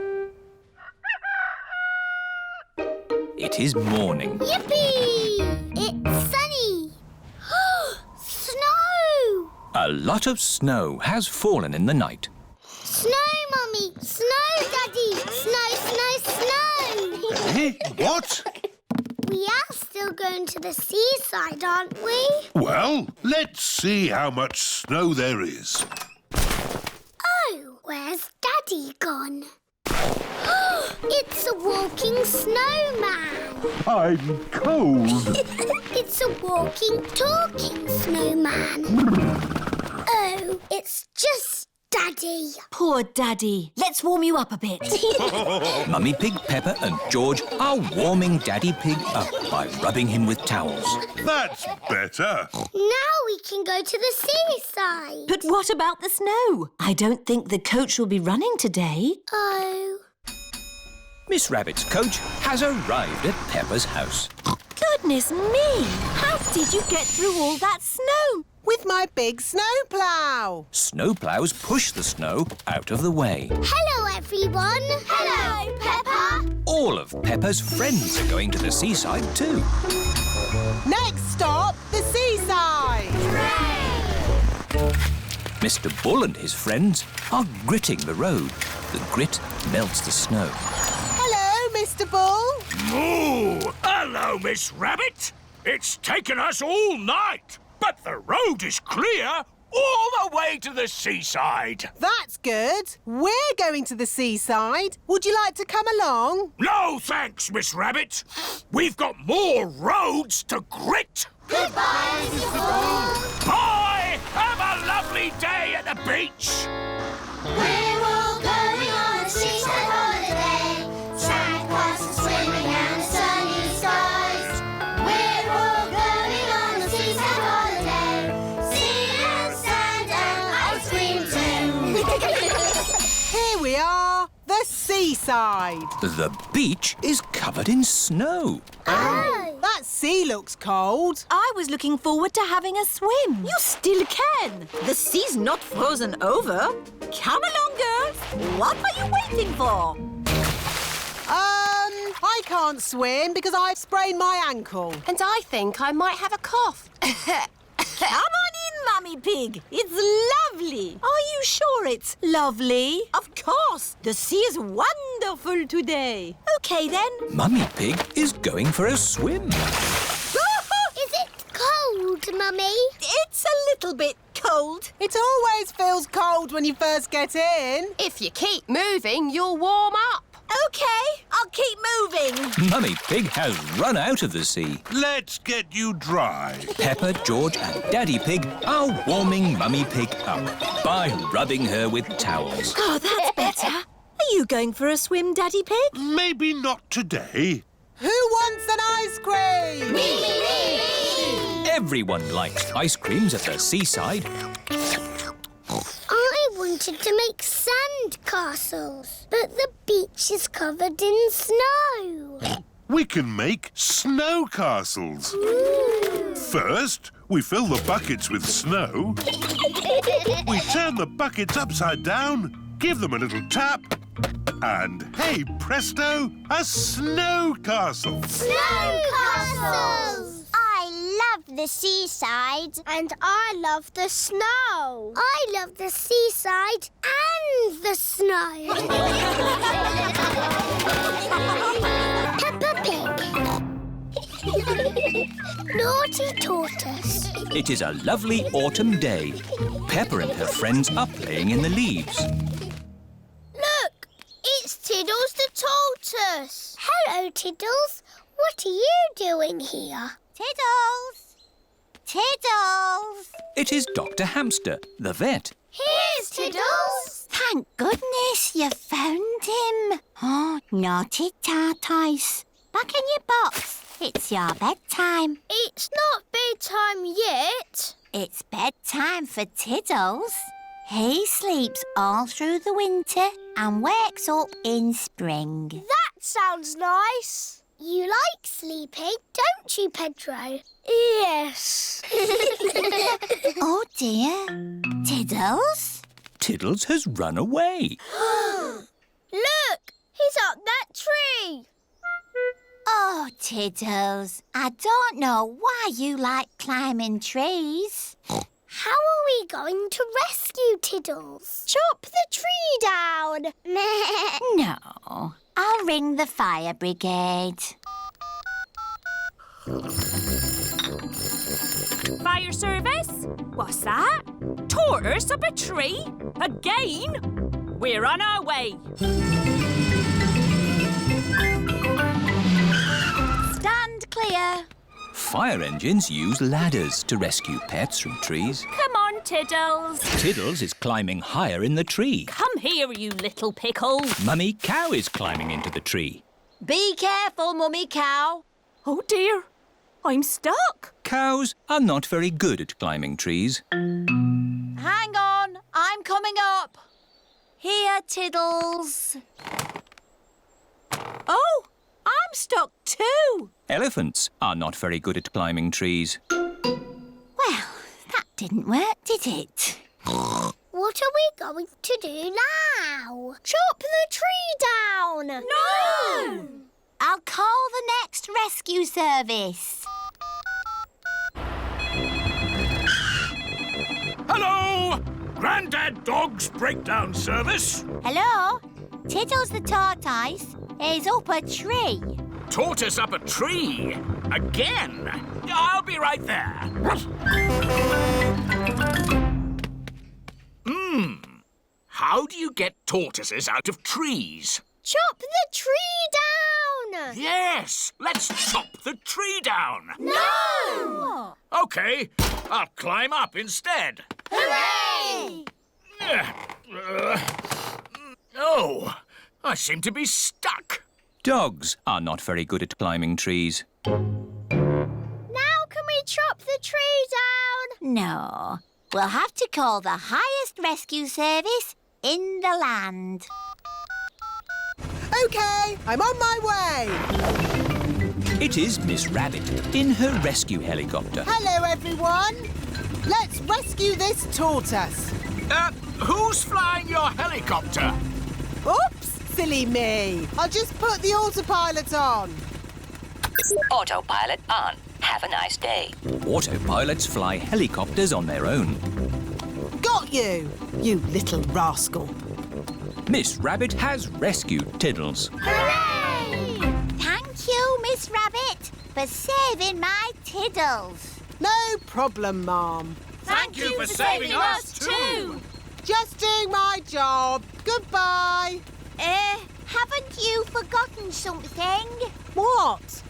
It is morning. Yippee! It's sunny. Snow! A lot of snow has fallen in the night. Snow, Mummy! Snow, Daddy! Snow, snow, snow! Eh? What? We are still going to the seaside, aren't we? Well, let's see how much snow there is. Oh, where's Daddy gone? It's a walking snowman. I'm cold. It's a walking, talking snowman. Oh, it's just Daddy. Poor Daddy. Let's warm you up a bit. Mummy Pig, Peppa and George are warming Daddy Pig up by rubbing him with towels. That's better. Now we can go to the seaside. But what about the snow? I don't think the coach will be running today. Oh. Miss Rabbit's coach has arrived at Peppa's house. Goodness me! How did you get through all that snow? With my big snowplow. Snowplows push the snow out of the way. Hello, everyone. Hello, Peppa. All of Peppa's friends are going to the seaside too. Next stop, the seaside. Hooray! Mr. Bull and his friends are gritting the road. The grit melts the snow. Hello, Mr. Bull. Moo! Hello, Miss Rabbit. It's taken us all night, but the road is clear all the way to the seaside. That's good. We're going to the seaside. Would you like to come along? No, thanks, Miss Rabbit. We've got more roads to grit. Goodbye, Mr. Bull. Bye! Have a lovely day at the beach. We're all going on a seaside holiday. Sand castles swimming and sunny skies. We're all going on a seaside holiday. Sea and sand and ice cream too. Here we are, the seaside. The beach is covered in snow. Oh. That sea looks cold. I was looking forward to having a swim. You still can. The sea's not frozen over. Come along, girls. What are you waiting for? I can't swim because I've sprained my ankle. And I think I might have a cough. Come on in, Mummy Pig. It's lovely. Are you sure it's lovely? Of course. The sea is wonderful today. OK, then. Mummy Pig is going for a swim. Is it cold, Mummy? It's a little bit cold. It always feels cold when you first get in. If you keep moving, you'll warm up. OK, I'll keep moving. Mummy Pig has run out of the sea. Let's get you dry. Peppa, George and Daddy Pig are warming Mummy Pig up by rubbing her with towels. Oh, that's better. Are you going for a swim, Daddy Pig? Maybe not today. Who wants an ice cream? Everyone likes ice creams at the seaside. wanted to make sand castles, but the beach is covered in snow. We can make snow castles. First, we fill the buckets with snow. We turn the buckets upside down, give them a little tap, and hey presto, a snow castle. Snow castles! I love the seaside. And I love the snow. I love the seaside and the snow. Peppa Pig. Naughty tortoise. It is a lovely autumn day. Peppa and her friends are playing in the leaves. Look, it's Tiddles the tortoise. Hello, Tiddles. What are you doing here? Tiddles! Tiddles! It is Dr. Hamster, the vet. Here's Tiddles. Thank goodness you found him. Oh, naughty tortoise. Back in your box. It's your bedtime. It's not bedtime yet. It's bedtime for Tiddles. He sleeps all through the winter and wakes up in spring. That sounds nice. You like sleeping, don't you, Pedro? Yes. Oh dear. Tiddles? Tiddles has run away. Look, he's up that tree. Oh, Tiddles, I don't know why you like climbing trees. How are we going to rescue Tiddles? Chop the tree down. No, I'll ring the fire brigade. Fire service? What's that? Tortoise up a tree? Again? We're on our way. Stand clear. Fire engines use ladders to rescue pets from trees. Come on, Tiddles. Tiddles is climbing higher in the tree. Come here, you little pickle. Mummy Cow is climbing into the tree. Be careful, Mummy Cow. Oh, dear. I'm stuck. Cows are not very good at climbing trees. Hang on, I'm coming up. Here, Tiddles. Oh, I'm stuck too. Elephants are not very good at climbing trees. Well, that didn't work, did it? What are we going to do now? Chop the tree down. No! I'll call the next rescue service. Hello! Grandad Dog's breakdown service. Hello? Tiddles the tortoise is up a tree. Tortoise up a tree? Again? I'll be right there. How do you get tortoises out of trees? Chop the tree down. Yes, let's chop the tree down. No! OK, I'll climb up instead. Hooray! Oh, I seem to be stuck. Dogs are not very good at climbing trees. Now can we chop the tree down? No, we'll have to call the highest rescue service in the land. OK, I'm on my way. It is Miss Rabbit in her rescue helicopter. Hello, everyone. Let's rescue this tortoise. Who's flying your helicopter? Oops, silly me. I'll just put the autopilot on. Autopilot on. Have a nice day. Autopilots fly helicopters on their own. Got you, you little rascal. Miss Rabbit has rescued Tiddles. Hooray! Thank you, Miss Rabbit, for saving my Tiddles. No problem, Ma'am. Thank you for saving us too. Just doing my job. Goodbye. Haven't you forgotten something? What?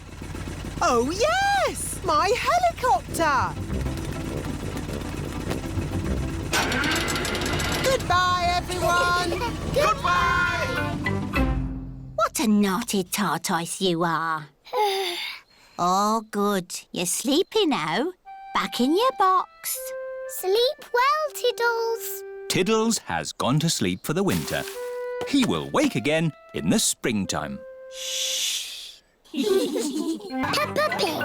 Oh, yes! My helicopter! Goodbye, everyone! Goodbye! What a naughty tortoise you are. Oh, good. You're sleepy now. Back in your box. Sleep well, Tiddles. Tiddles has gone to sleep for the winter. He will wake again in the springtime. Peppa Pig.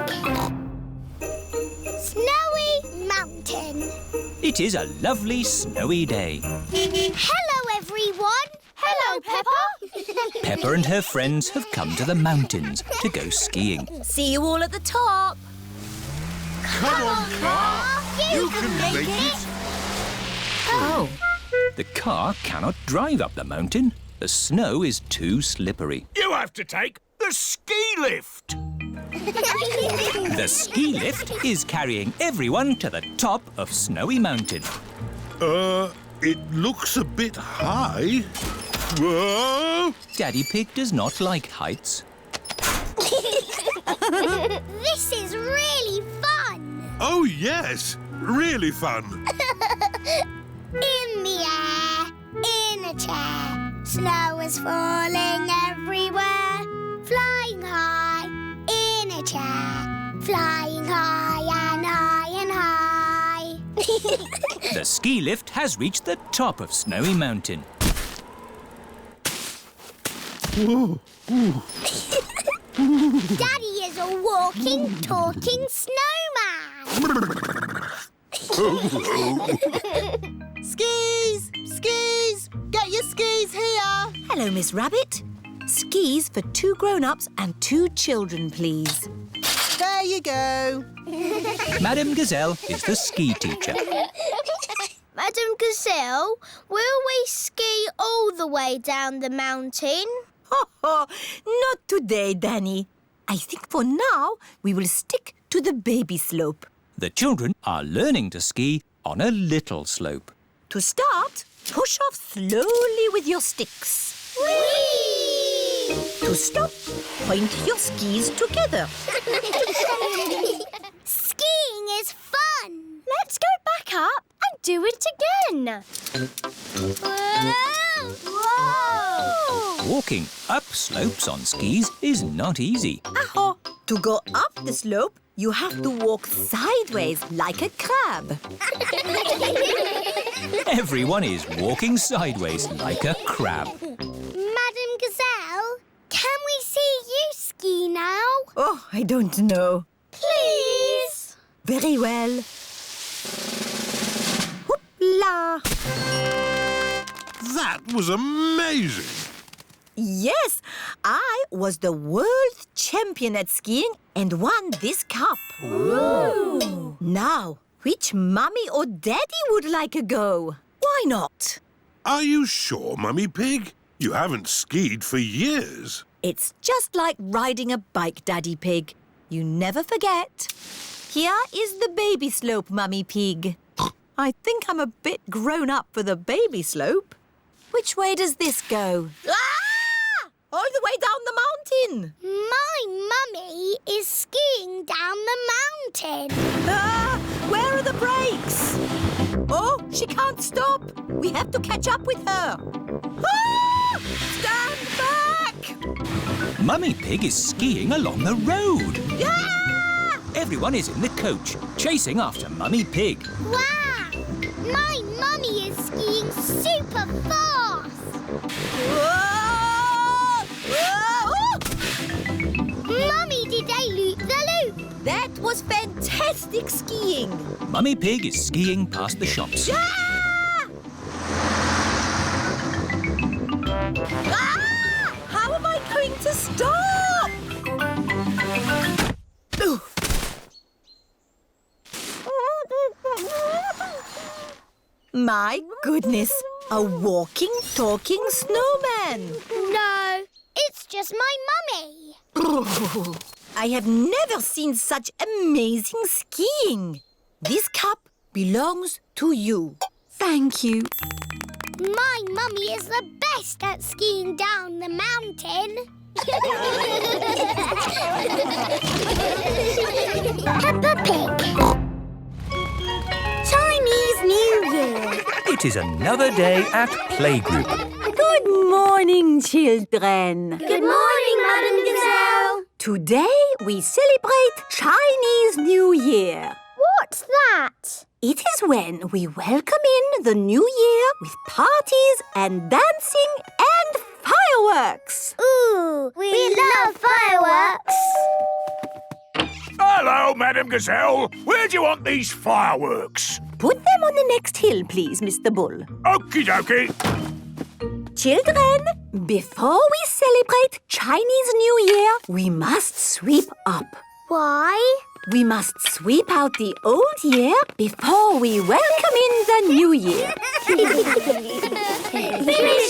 Snowy Mountain. It is a lovely snowy day. Hello, everyone. Hello, Peppa. Peppa and her friends have come to the mountains to go skiing. See you all at the top. Come on, car. You can make it. Oh. The car cannot drive up the mountain. The snow is too slippery. You have to take the ski lift. The ski lift is carrying everyone to the top of Snowy Mountain. It looks a bit high. Whoa! Daddy Pig does not like heights. This is really fun. Oh, yes. Really fun. In the air, in a chair, snow is falling everywhere. Flying high, in a chair, flying high and high and high. The ski lift has reached the top of Snowy Mountain. Daddy is a walking, talking snowman. Skis! Skis! Get your skis here! Hello, Miss Rabbit. Skis for 2 grown-ups and 2 children, please. There you go. Madame Gazelle is the ski teacher. Madam Gazelle, will we ski all the way down the mountain? Not today, Danny. I think for now we will stick to the baby slope. The children are learning to ski on a little slope. To start, push off slowly with your sticks. Whee! To stop, point your skis together. Skiing is fun. Let's go back up and do it again. Whoa! Whoa! Walking up slopes on skis is not easy. To go up the slope, you have to walk sideways like a crab. Everyone is walking sideways like a crab. Madam Gazelle, can we see you ski now? Oh, I don't know. Please? Very well. Hoopla! That was amazing. Yes, I was the world champion at skiing and won this cup. Ooh. Now, which mummy or daddy would like a go? Why not? Are you sure, Mummy Pig? You haven't skied for years. It's just like riding a bike, Daddy Pig. You never forget. Here is the baby slope, Mummy Pig. I think I'm a bit grown up for the baby slope. Which way does this go? Ah! All the way down the mountain. My mummy is skiing down the mountain. Ah! Where are the brakes? Oh, she can't stop. We have to catch up with her. Ah! Stand back! Mummy Pig is skiing along the road. Ah! Everyone is in the coach, chasing after Mummy Pig. Wow! My mummy is skiing super fast. Whoa! Whoa! Mummy did a loop-the-loop. That was fantastic skiing. Mummy Pig is skiing past the shops. Ah! Ah! How am I going to stop? My goodness, a walking, talking snowman. No, it's just my mummy. I have never seen such amazing skiing. This cup belongs to you. Thank you. My mummy is the best at skiing down the mountain. Peppa Pig. Chinese New Year. It is another day at Playgroup. Good morning, children. Good morning, Madam Gazelle. Today we celebrate Chinese New Year. What's that? It is when we welcome in the new year with parties and dancing and fireworks. Ooh, we love fireworks. Hello, Madame Gazelle. Where do you want these fireworks? Put them on the next hill, please, Mr. Bull. Okie dokie. Children, before we celebrate Chinese New Year, we must sweep up. Why? We must sweep out the old year before we welcome in the new year. Finish,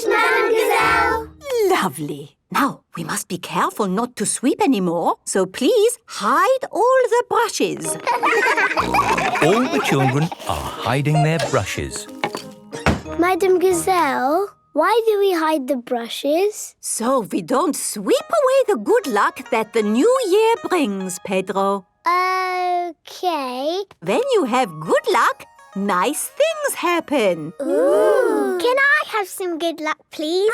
Madame Gazelle. Lovely. Now, we must be careful not to sweep anymore, so please hide all the brushes. All the children are hiding their brushes. Madame Gazelle, why do we hide the brushes? So we don't sweep away the good luck that the new year brings, Pedro. Okay. When you have good luck, nice things happen. Ooh. Can I have some good luck, please?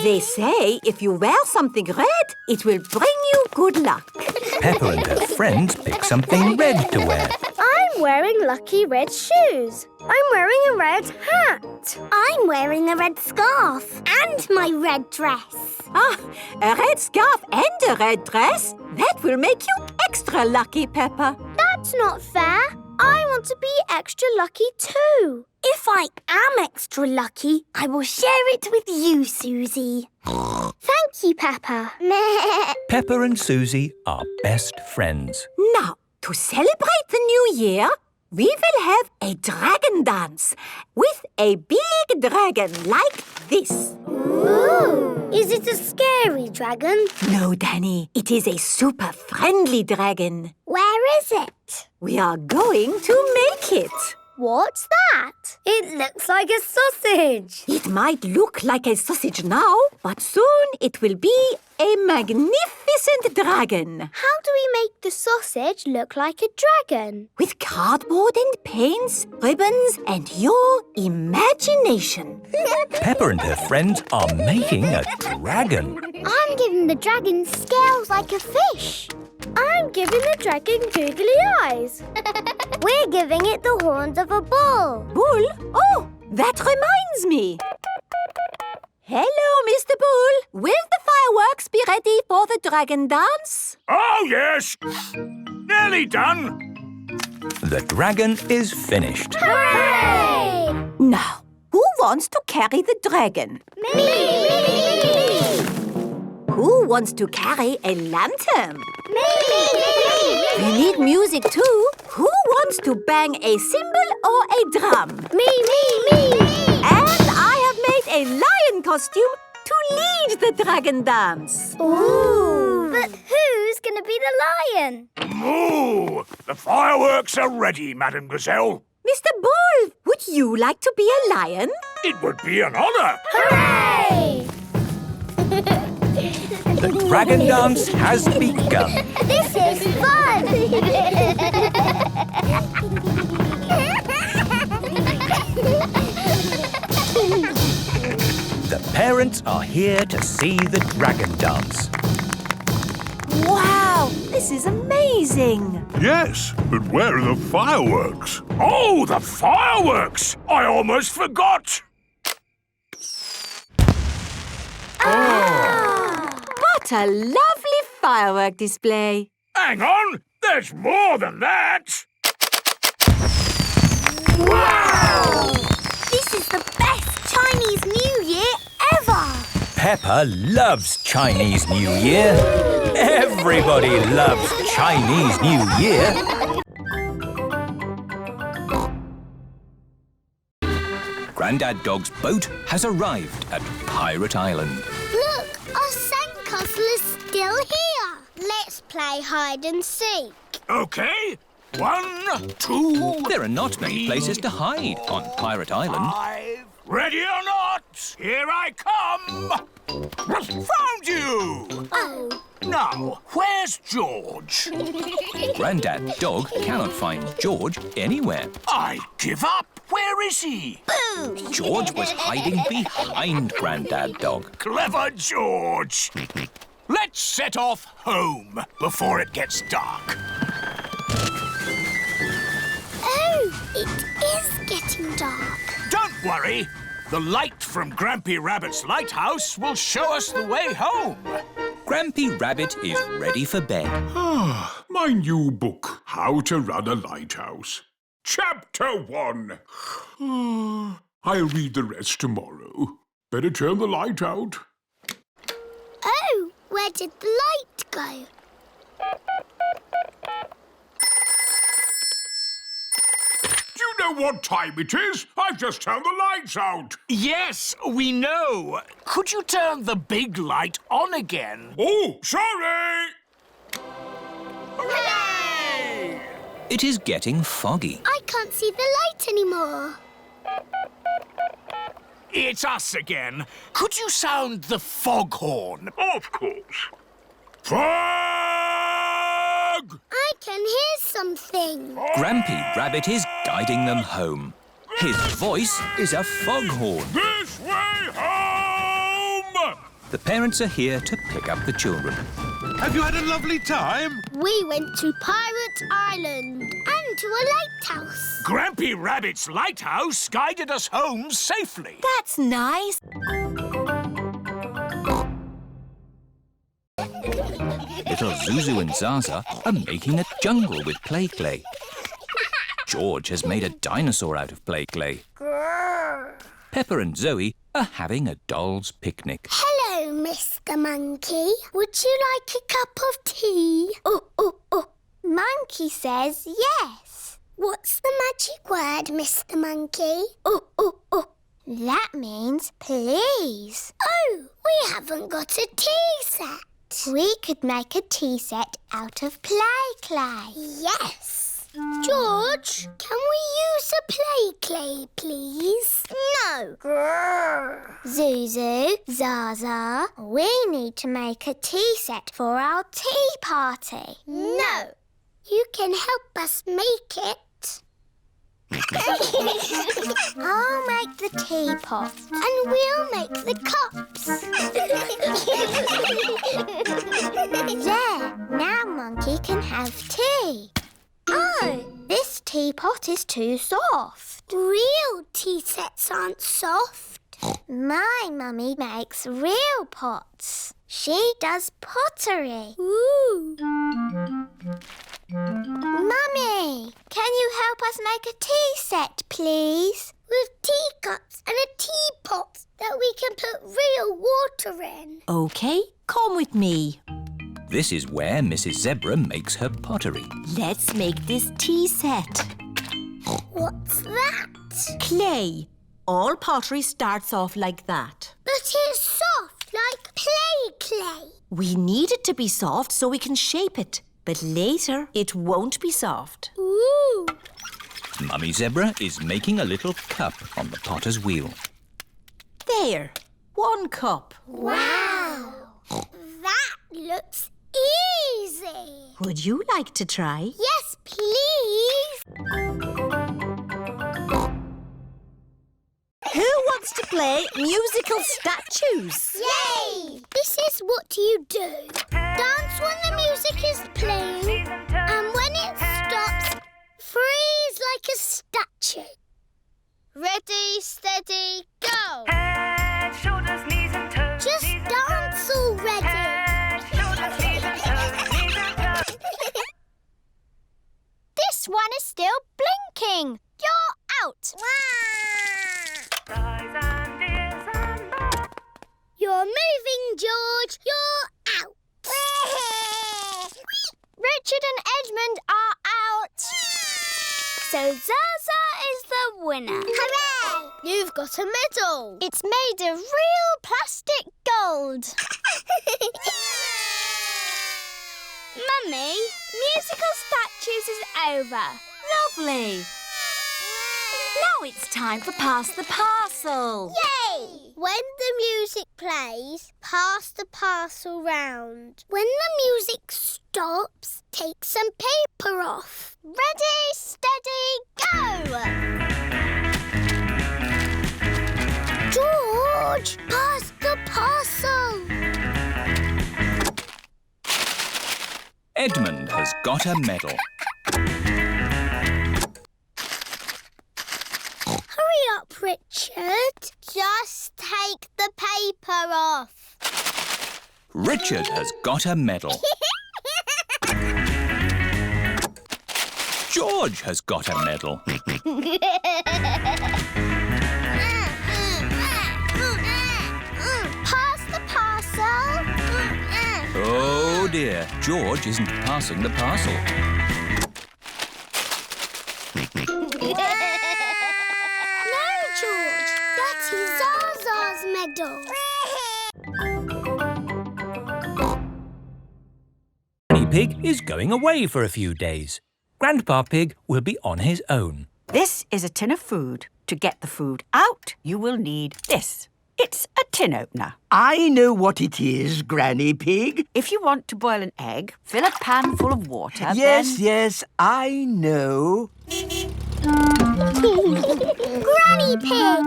They say if you wear something red, it will bring you good luck. Peppa and her friends pick something red to wear. I'm wearing lucky red shoes. I'm wearing a red hat. I'm wearing a red scarf and my red dress. Ah, a red scarf and a red dress? That will make you extra lucky, Peppa. That's not fair. I want to be extra lucky too. If I am extra lucky, I will share it with you, Susie. Thank you, Peppa. Peppa and Susie are best friends. Now, to celebrate the new year, we will have a dragon dance with a big dragon like this. Ooh! Is it a scary dragon? No, Danny. It is a super friendly dragon. Where is it? We are going to make it. What's that? It looks like a sausage. It might look like a sausage now, but soon it will be a magnificent dragon. How do we make the sausage look like a dragon? With cardboard and paints, ribbons, and your imagination. Peppa and her friends are making a dragon. I'm giving the dragon scales like a fish. I'm giving the dragon googly eyes. We're giving it the horns of a bull. Bull? Oh, that reminds me. Hello, Mr. Bull. Will the fireworks be ready for the dragon dance? Oh, yes. Nearly done. The dragon is finished. Hooray! Now, who wants to carry the dragon? Me! Who wants to carry a lantern? Me! We need music too. Who wants to bang a cymbal or a drum? Me! And I have made a lion costume to lead the dragon dance. Ooh! But who's going to be the lion? Moo! The fireworks are ready, Madame Gazelle. Mr. Bull, would you like to be a lion? It would be an honour. Hooray! The dragon dance has begun. This is fun! The parents are here to see the dragon dance. Wow, this is amazing. Yes, but where are the fireworks? Oh, the fireworks! I almost forgot. What a lovely firework display. Hang on, there's more than that. Wow! This is the best Chinese New Year ever! Peppa loves Chinese New Year. Everybody loves Chinese New Year. Grandad Dog's boat has arrived at Pirate Island. Look, our sandcastle is still here. Let's play hide and seek. Okay. 1, 2. There are not many places to hide on Pirate Island. 5. Ready or not? Here I come. Found you. Oh. Now, where's George? Grandad Dog cannot find George anywhere. I give up. Where is he? Boo! George was hiding behind Grandad Dog. Clever George. Let's set off home before it gets dark. getting dark. Don't worry. The light from Grampy Rabbit's lighthouse will show us the way home. Grampy Rabbit is ready for bed. Ah, my new book, How to Run a Lighthouse. Chapter 1. I'll read the rest tomorrow. Better turn the light out. Oh, where did the light go? Do you know what time it is? I've just turned the lights out. Yes, we know. Could you turn the big light on again? Oh, sorry! Hooray! It is getting foggy. I can't see the light anymore. It's us again. Could you sound the foghorn? Of course. Fog! I can hear something. Grampy Rabbit is guiding them home. His voice is a foghorn. This way home! The parents are here to pick up the children. Have you had a lovely time? We went to Pirate Island and to a lighthouse. Grampy Rabbit's lighthouse guided us home safely. That's nice. Little Zuzu and Zaza are making a jungle with play clay. George has made a dinosaur out of play clay. Peppa and Zoe are having a doll's picnic. Hello, Mr. Monkey. Would you like a cup of tea? Monkey says yes. What's the magic word, Mr. Monkey? That means please. Oh, we haven't got a tea set. We could make a tea set out of play clay. Yes. George, can we use a play clay, please? No. Zuzu, Zaza, we need to make a tea set for our tea party. No. You can help us make it. I'll make the teapot and we'll make the cups. There, now Monkey can have tea. Oh, this teapot is too soft. Real tea sets aren't soft. My mummy makes real pots. She does pottery. Ooh. Mummy, can you help us make a tea set, please? With teacups and a teapot that we can put real water in. OK, come with me. This is where Mrs. Zebra makes her pottery. Let's make this tea set. What's that? Clay. All pottery starts off like that. But it's soft, like play clay. We need it to be soft so we can shape it. But later, it won't be soft. Ooh. Mummy Zebra is making a little cup on the potter's wheel. There, 1 cup. Wow. That looks easy. Would you like to try? Yes, please. Who wants to play musical statues? Yay! This is what you do. Dance when the music is playing, and when it stops, freeze like a statue. Ready, steady, go! Head, shoulders, knees and toes. Just dance already. Head, shoulders, knees and toes, knees and toes. This one is still blinking. You're out. Eyes and ears and mouth. You're moving, George. You're out. Richard and Edmund are out. So Zaza is the winner. Hooray! You've got a medal. It's made of real plastic gold. Mummy, musical statues is over. Lovely. Now it's time for Pass the Parcel. Yay! When the music plays, pass the parcel round. When the music stops, take some paper off. Ready, steady, go! George, pass the parcel. Edmund has got a medal. the paper off. Richard has got a medal. George has got a medal. Pass the parcel. Oh dear, George isn't passing the parcel. No, George. That's Zaza's medal. Granny Pig is going away for a few days. Grandpa Pig will be on his own. This is a tin of food. To get the food out, you will need this. It's a tin opener. I know what it is, Granny Pig. If you want to boil an egg, fill a pan full of water, Yes, I know. Granny Pig!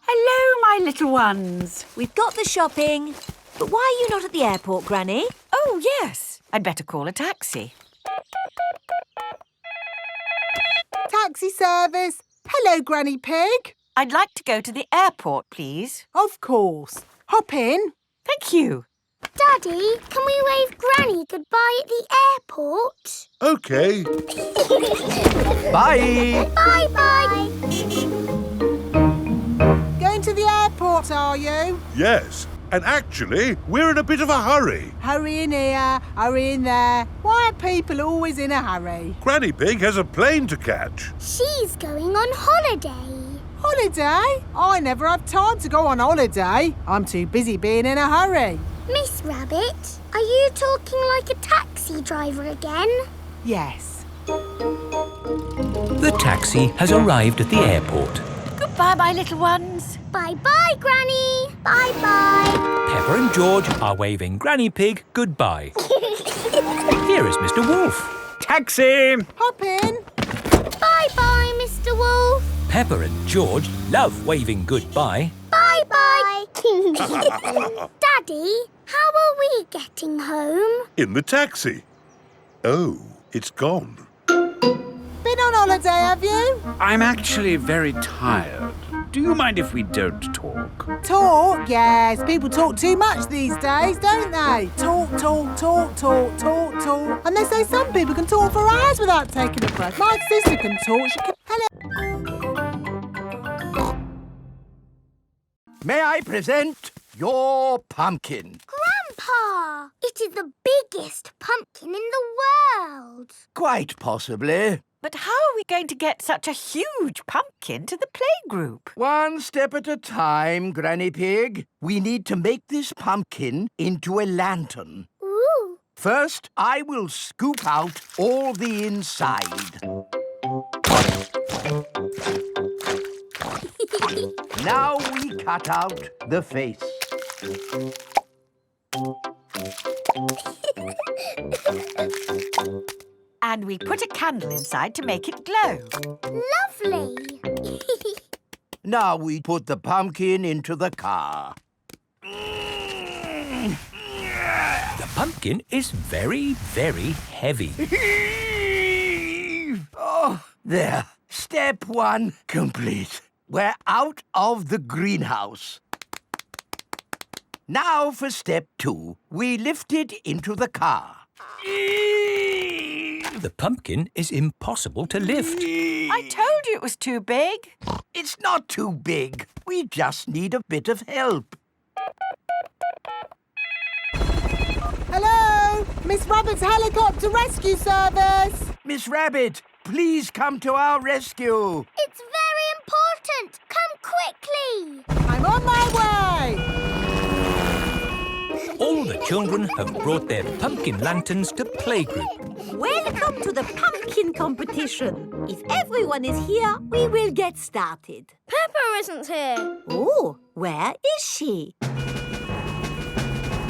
Hello, my little ones. We've got the shopping. But why are you not at the airport, Granny? Oh, yes. I'd better call a taxi. Taxi service. Hello, Granny Pig. I'd like to go to the airport, please. Of course. Hop in. Thank you. Daddy, can we wave Granny goodbye at the airport? OK. Bye. Bye-bye. Going to the airport, are you? Yes. And actually, we're in a bit of a hurry. Hurry in here, hurry in there. Why are people always in a hurry? Granny Pig has a plane to catch. She's going on holiday. Holiday? I never have time to go on holiday. I'm too busy being in a hurry. Miss Rabbit, are you talking like a taxi driver again? Yes. The taxi has arrived at the airport. Goodbye, my little ones. Bye-bye, Granny. Bye-bye. Pepper and George are waving Granny Pig goodbye. Here is Mr. Wolf. Taxi! Hop in. Bye-bye, Mr. Wolf. Pepper and George love waving goodbye. Bye-bye. Daddy, how are we getting home? In the taxi. Oh, it's gone. Been on holiday, have you? I'm actually very tired. Do you mind if we don't talk? Talk? Yes. People talk too much these days, don't they? Talk. And they say some people can talk for hours without taking a breath. My sister can talk. She can... Hello. May I present your pumpkin? Grandpa, it is the biggest pumpkin in the world. Quite possibly. But how are we going to get such a huge pumpkin to the playgroup? One step at a time, Granny Pig. We need to make this pumpkin into a lantern. Ooh. First, I will scoop out all the inside. Now we cut out the face. And we put a candle inside to make it glow. Lovely. Now we put the pumpkin into the car. The pumpkin is very, very heavy. Oh, there. Step one complete. We're out of the greenhouse. Now for step two. We lift it into the car. The pumpkin is impossible to lift. I told you it was too big. It's not too big. We just need a bit of help. Hello? Miss Rabbit's helicopter rescue service. Miss Rabbit, please come to our rescue. It's very important. Come quickly. I'm on my way. All the children have brought their pumpkin lanterns to playgroup. Welcome to the pumpkin competition. If everyone is here, we will get started. Peppa isn't here. Oh, where is she?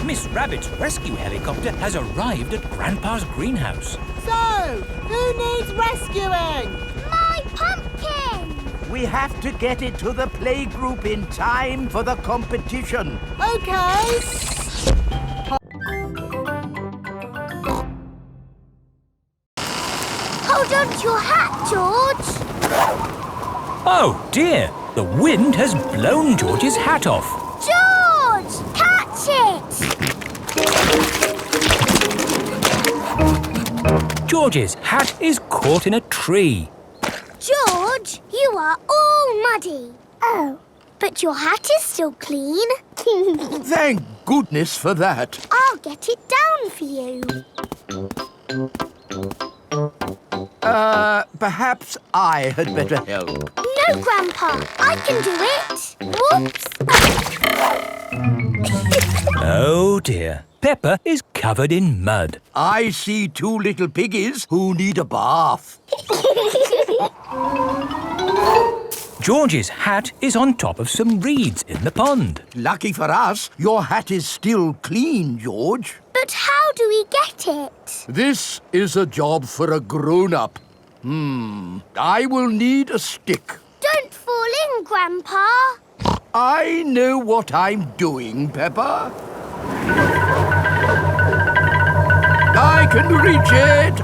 Miss Rabbit's rescue helicopter has arrived at Grandpa's greenhouse. So, who needs rescuing? My pumpkin. We have to get it to the playgroup in time for the competition. Okay. Hold on to your hat, George. Oh dear, the wind has blown George's hat off. George! George's hat is caught in a tree. George, you are all muddy. Oh, but your hat is still clean. Thank goodness for that. I'll get it down for you. Perhaps I had better help. No, Grandpa, I can do it. Whoops. Oh dear, Peppa is covered in mud. I see two little piggies who need a bath. George's hat is on top of some reeds in the pond. Lucky for us, your hat is still clean, George. But how do we get it? This is a job for a grown-up. I will need a stick. Don't fall in, Grandpa. I know what I'm doing, Peppa. I can reach it.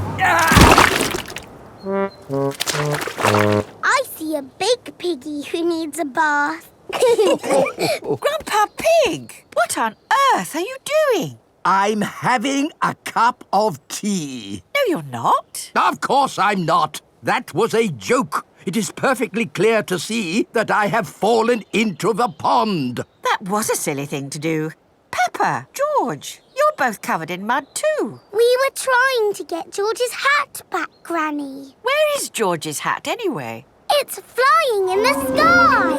I see a big piggy who needs a bath. Grandpa Pig, what on earth are you doing? I'm having a cup of tea. No, you're not. Of course I'm not. That was a joke. It is perfectly clear to see that I have fallen into the pond. That was a silly thing to do. Peppa, George, you're both covered in mud too. We were trying to get George's hat back, Granny. Where is George's hat anyway? It's flying in the sky.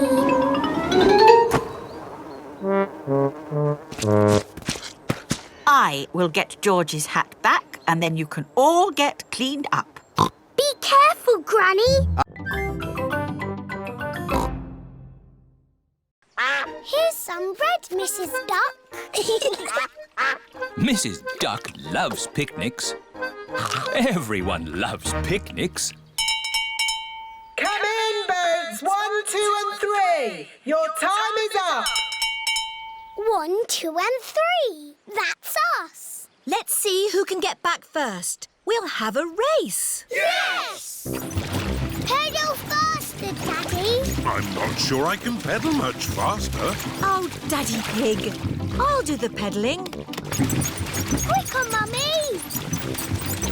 I will get George's hat back and then you can all get cleaned up. Be careful, Granny. Here's some bread, Mrs. Duck. Mrs. Duck loves picnics. Everyone loves picnics. Come in, boats. 1, 2 and 3. Your time is up. 1, 2 and 3. That's us. Let's see who can get back first. We'll have a race. Yes! Pedal faster, Daddy. I'm not sure I can pedal much faster. Oh, Daddy Pig. I'll do the pedalling. Quicker, Mummy.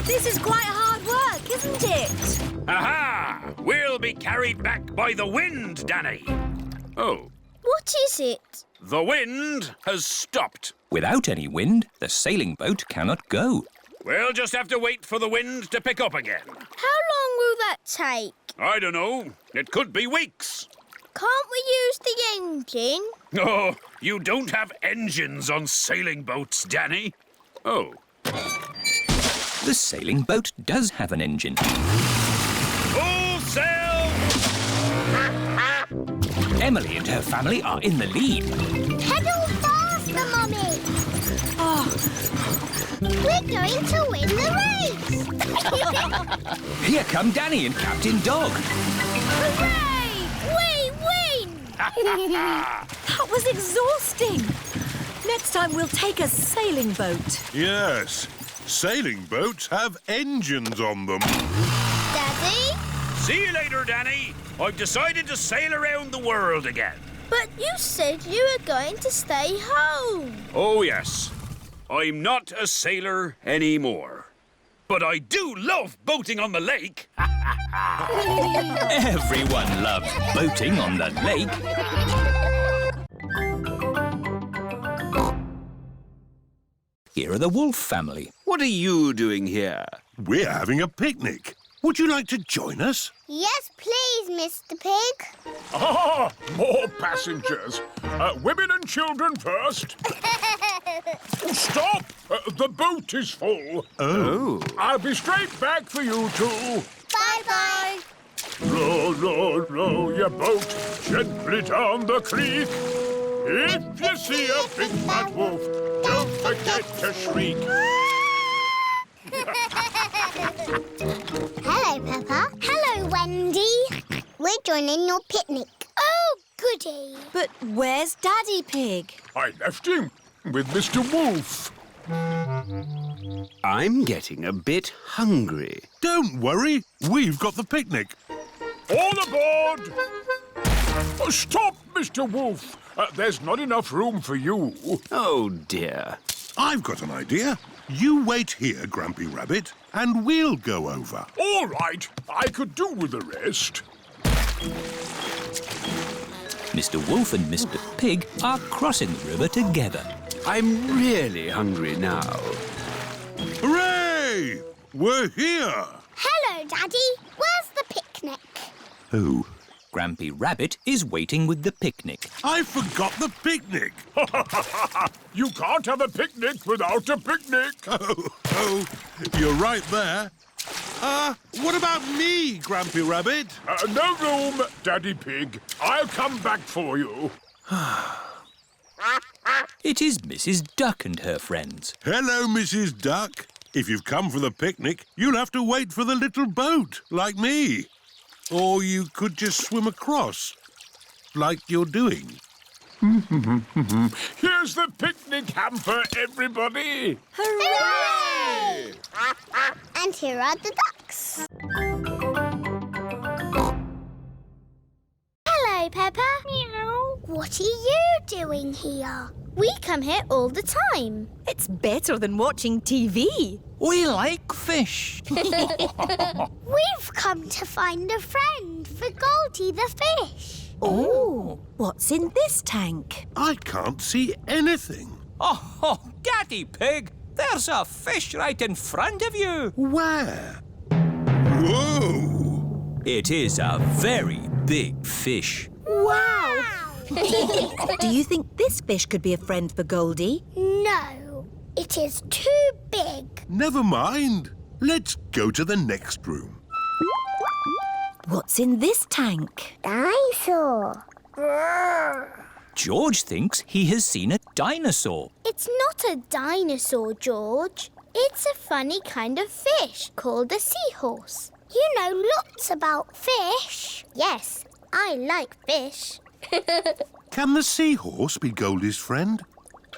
This is quite hard work, isn't it? Aha! We'll be carried back by the wind, Danny. Oh, What is it? the wind has stopped. Without any wind, the sailing boat cannot go. We'll just have to wait for the wind to pick up again. How long will that take? I don't know. It could be weeks. Can't we use the engine? Oh, you don't have engines on sailing boats, Danny. Oh. The sailing boat does have an engine. Full sail! Emily and her family are in the lead. Pedal faster, Mummy. We're going to win the race. Here come Danny and Captain Dog. Hooray! We win! That was exhausting. Next time we'll take a sailing boat. Yes, sailing boats have engines on them. Daddy? See you later, Danny. I've decided to sail around the world again. But you said you were going to stay home. Oh, yes. I'm not a sailor anymore. But I do love boating on the lake. Everyone loves boating on the lake. Here are the Wolf family. What are you doing here? We're having a picnic. Would you like to join us? Yes, please, Mr. Pig. Ah, more passengers. Women and children first. Stop! The boat is full. Oh. I'll be straight back for you two. Bye-bye. Row, row, row your boat gently down the creek. If you see a big fat wolf, don't forget to shriek. Hello, Peppa. Hello, Wendy. We're joining your picnic. Oh, goody. But where's Daddy Pig? I left him with Mr. Wolf. I'm getting a bit hungry. Don't worry, we've got the picnic. All aboard! Stop, Mr. Wolf. There's not enough room for you. Oh, dear. I've got an idea. You wait here, Grumpy Rabbit, and we'll go over. All right, I could do with the rest. Mr. Wolf and Mr. Pig are crossing the river together. I'm really hungry now. Hooray! We're here! Hello, Daddy. Where's the picnic? Oh, Grampy Rabbit is waiting with the picnic. I forgot the picnic. You can't have a picnic without a picnic. Oh, you're right there. What about me, Grampy Rabbit? No room, Daddy Pig. I'll come back for you. It is Mrs. Duck and her friends. Hello, Mrs. Duck. If you've come for the picnic, you'll have to wait for the little boat, like me. Or you could just swim across, like you're doing. Here's the picnic hamper, everybody. Hooray! And here are the ducks. Hello, Peppa. Meow. What are you doing here? We come here all the time. It's better than watching TV. We like fish. We've come to find a friend for Goldie the fish. Oh, what's in this tank? I can't see anything. Oh, Daddy Pig, there's a fish right in front of you. Where? Whoa! It is a very big fish. Wow! Do you think this fish could be a friend for Goldie? No, it is too big. Never mind. Let's go to the next room. What's in this tank? Dinosaur. George thinks he has seen a dinosaur. It's not a dinosaur, George. It's a funny kind of fish called a seahorse. You know lots about fish. Yes, I like fish. Can the seahorse be Goldie's friend?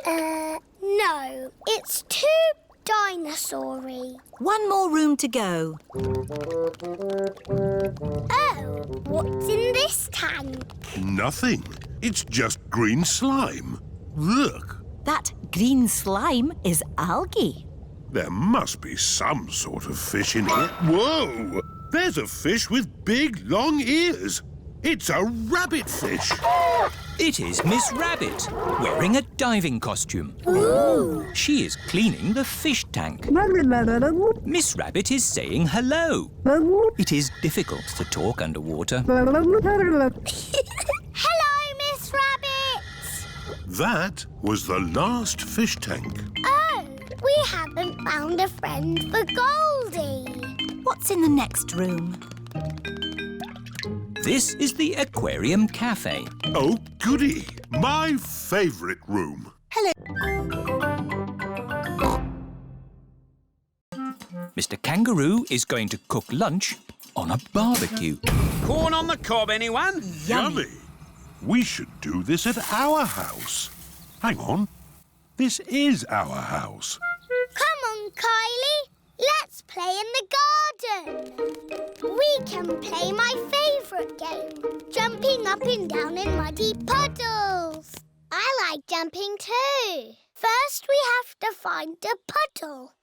No. It's too dinosaur-y. One more room to go. Oh, what's in this tank? Nothing. It's just green slime. Look. That green slime is algae. There must be some sort of fish in here. Whoa! There's a fish with big, long ears. It's a rabbit fish. It is Miss Rabbit, wearing a diving costume. Ooh. She is cleaning the fish tank. Miss Rabbit is saying hello. It is difficult to talk underwater. Hello, Miss Rabbit. That was the last fish tank. Oh, we haven't found a friend for Goldie. What's in the next room? This is the Aquarium Cafe. Oh, goody. My favourite room. Hello. Mr. Kangaroo is going to cook lunch on a barbecue. Corn on the cob, anyone? Yummy. We should do this at our house. Hang on. This is our house. Come on, Kylie. Let's play in the garden. We can play my favourite game, jumping up and down in muddy puddles. I like jumping too. First, we have to find a puddle.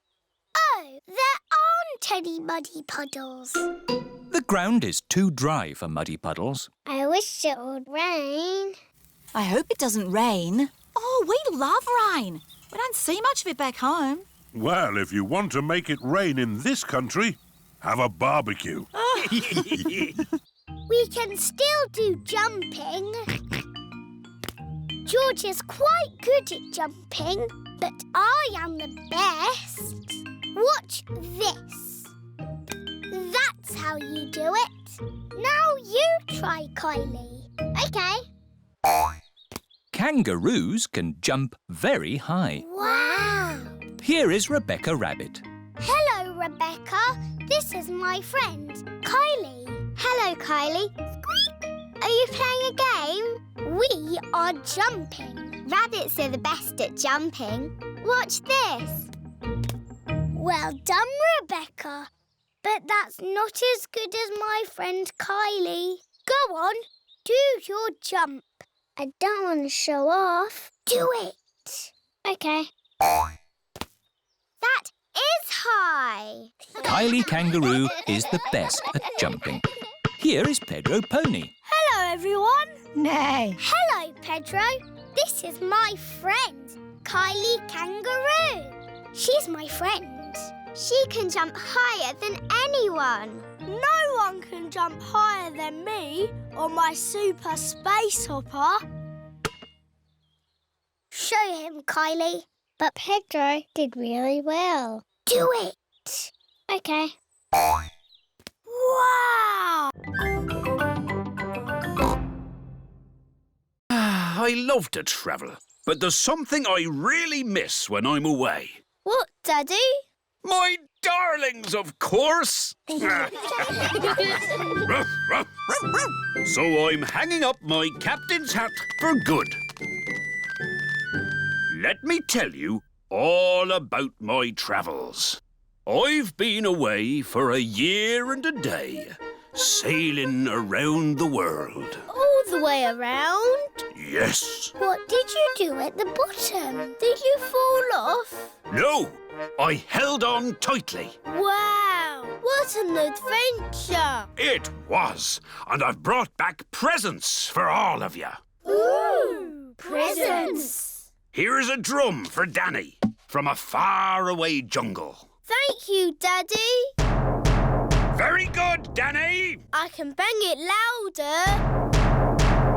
Oh, there aren't any muddy puddles. The ground is too dry for muddy puddles. I wish it would rain. I hope it doesn't rain. Oh, we love rain. We don't see much of it back home. Well, if you want to make it rain in this country, have a barbecue. We can still do jumping. George is quite good at jumping, but I am the best. Watch this. That's how you do it. Now you try, Kylie. OK. Kangaroos can jump very high. Wow. Here is Rebecca Rabbit. Hello, Rebecca. This is my friend, Kylie. Hello, Kylie. Squeak. Are you playing a game? We are jumping. Rabbits are the best at jumping. Watch this. Well done, Rebecca. But that's not as good as my friend Kylie. Go on, do your jump. I don't want to show off. Do it. OK. That high. Kylie Kangaroo is the best at jumping. Here is Pedro Pony. Hello, everyone. Nay. Hello, Pedro. This is my friend, Kylie Kangaroo. She's my friend. She can jump higher than anyone. No one can jump higher than me or my super space hopper. Show him, Kylie. But Pedro did really well. Do it. Okay. Wow! I love to travel, but there's something I really miss when I'm away. What, Daddy? My darlings, of course! Ruff, ruff. So I'm hanging up my captain's hat for good. Let me tell you all about my travels. I've been away for a year and a day, sailing around the world. All the way around? Yes. What did you do at the bottom? Did you fall off? No, I held on tightly. Wow! What an adventure! It was, and I've brought back presents for all of you. Ooh! Presents! Here's a drum for Danny from a faraway jungle. Thank you, Daddy. Very good, Danny. I can bang it louder.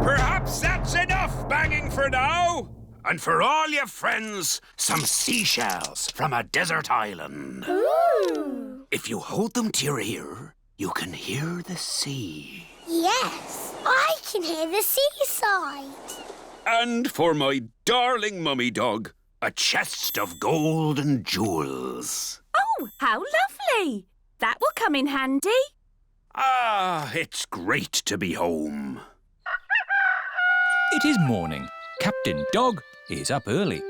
Perhaps that's enough banging for now. And for all your friends, some seashells from a desert island. Ooh. If you hold them to your ear, you can hear the sea. Yes, I can hear the seaside. And for my darling mummy dog, a chest of gold and jewels. Oh, how lovely! That will come in handy. Ah, it's great to be home. It is morning. Captain Dog is up early.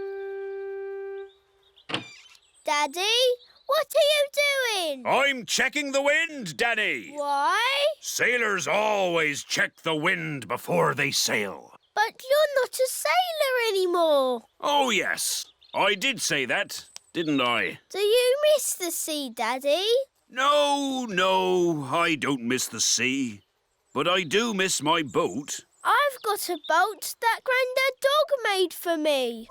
Daddy, what are you doing? I'm checking the wind, Danny. Why? Sailors always check the wind before they sail. But you're not a sailor anymore. Oh, yes. I did say that, didn't I? Do you miss the sea, Daddy? No, I don't miss the sea. But I do miss my boat. I've got a boat that Grandad Dog made for me.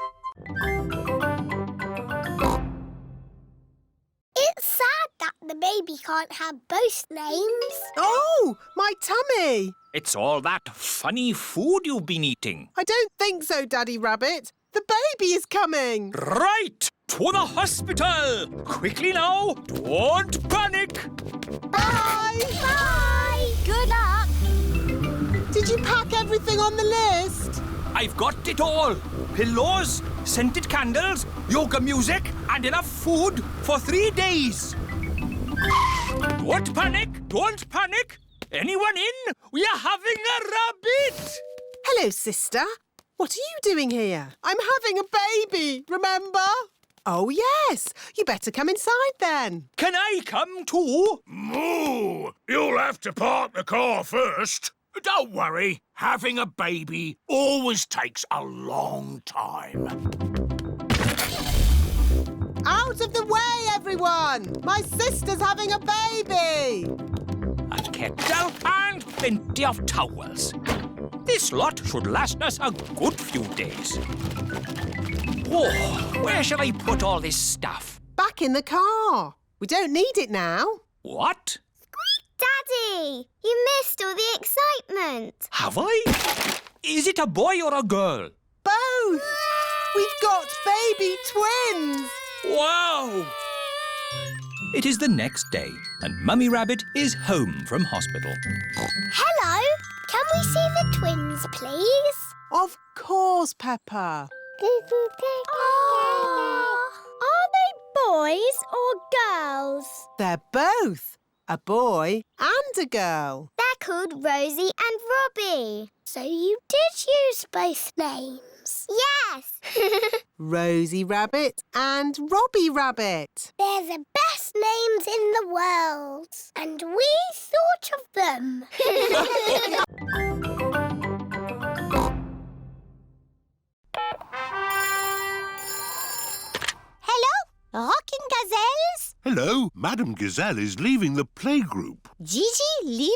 It's sad that the baby can't have both names. Oh, my tummy! It's all that funny food you've been eating. I don't think so, Daddy Rabbit. The baby is coming. Right! To the hospital! Quickly now! Don't panic! Bye! Bye! Good luck! Did you pack everything on the list? I've got it all. Pillows, scented candles, yoga music, and enough food for 3 days. Don't panic! Don't panic! Anyone in? We are having a rabbit! Hello, sister. What are you doing here? I'm having a baby, remember? Oh, yes. You better come inside then. Can I come too? Moo! You'll have to park the car first. Don't worry. Having a baby always takes a long time. Out of the way, everyone! My sister's having a baby! A kettle and plenty of towels. This lot should last us a good few days. Oh, where shall I put all this stuff? Back in the car. We don't need it now. What? Daddy, you missed all the excitement. Have I? Is it a boy or a girl? Both! We've got baby twins! Wow! It is the next day, and Mummy Rabbit is home from hospital. Hello, can we see the twins, please? Of course, Peppa. Are they boys or girls? They're both. A boy and a girl. They're called Rosie and Robbie. So you did use both names? Yes. Rosie Rabbit and Robbie Rabbit. They're the best names in the world. And we thought of them. Hello, rocking gazelles. Hello, Madame Gazelle is leaving the playgroup. Gigi leaving?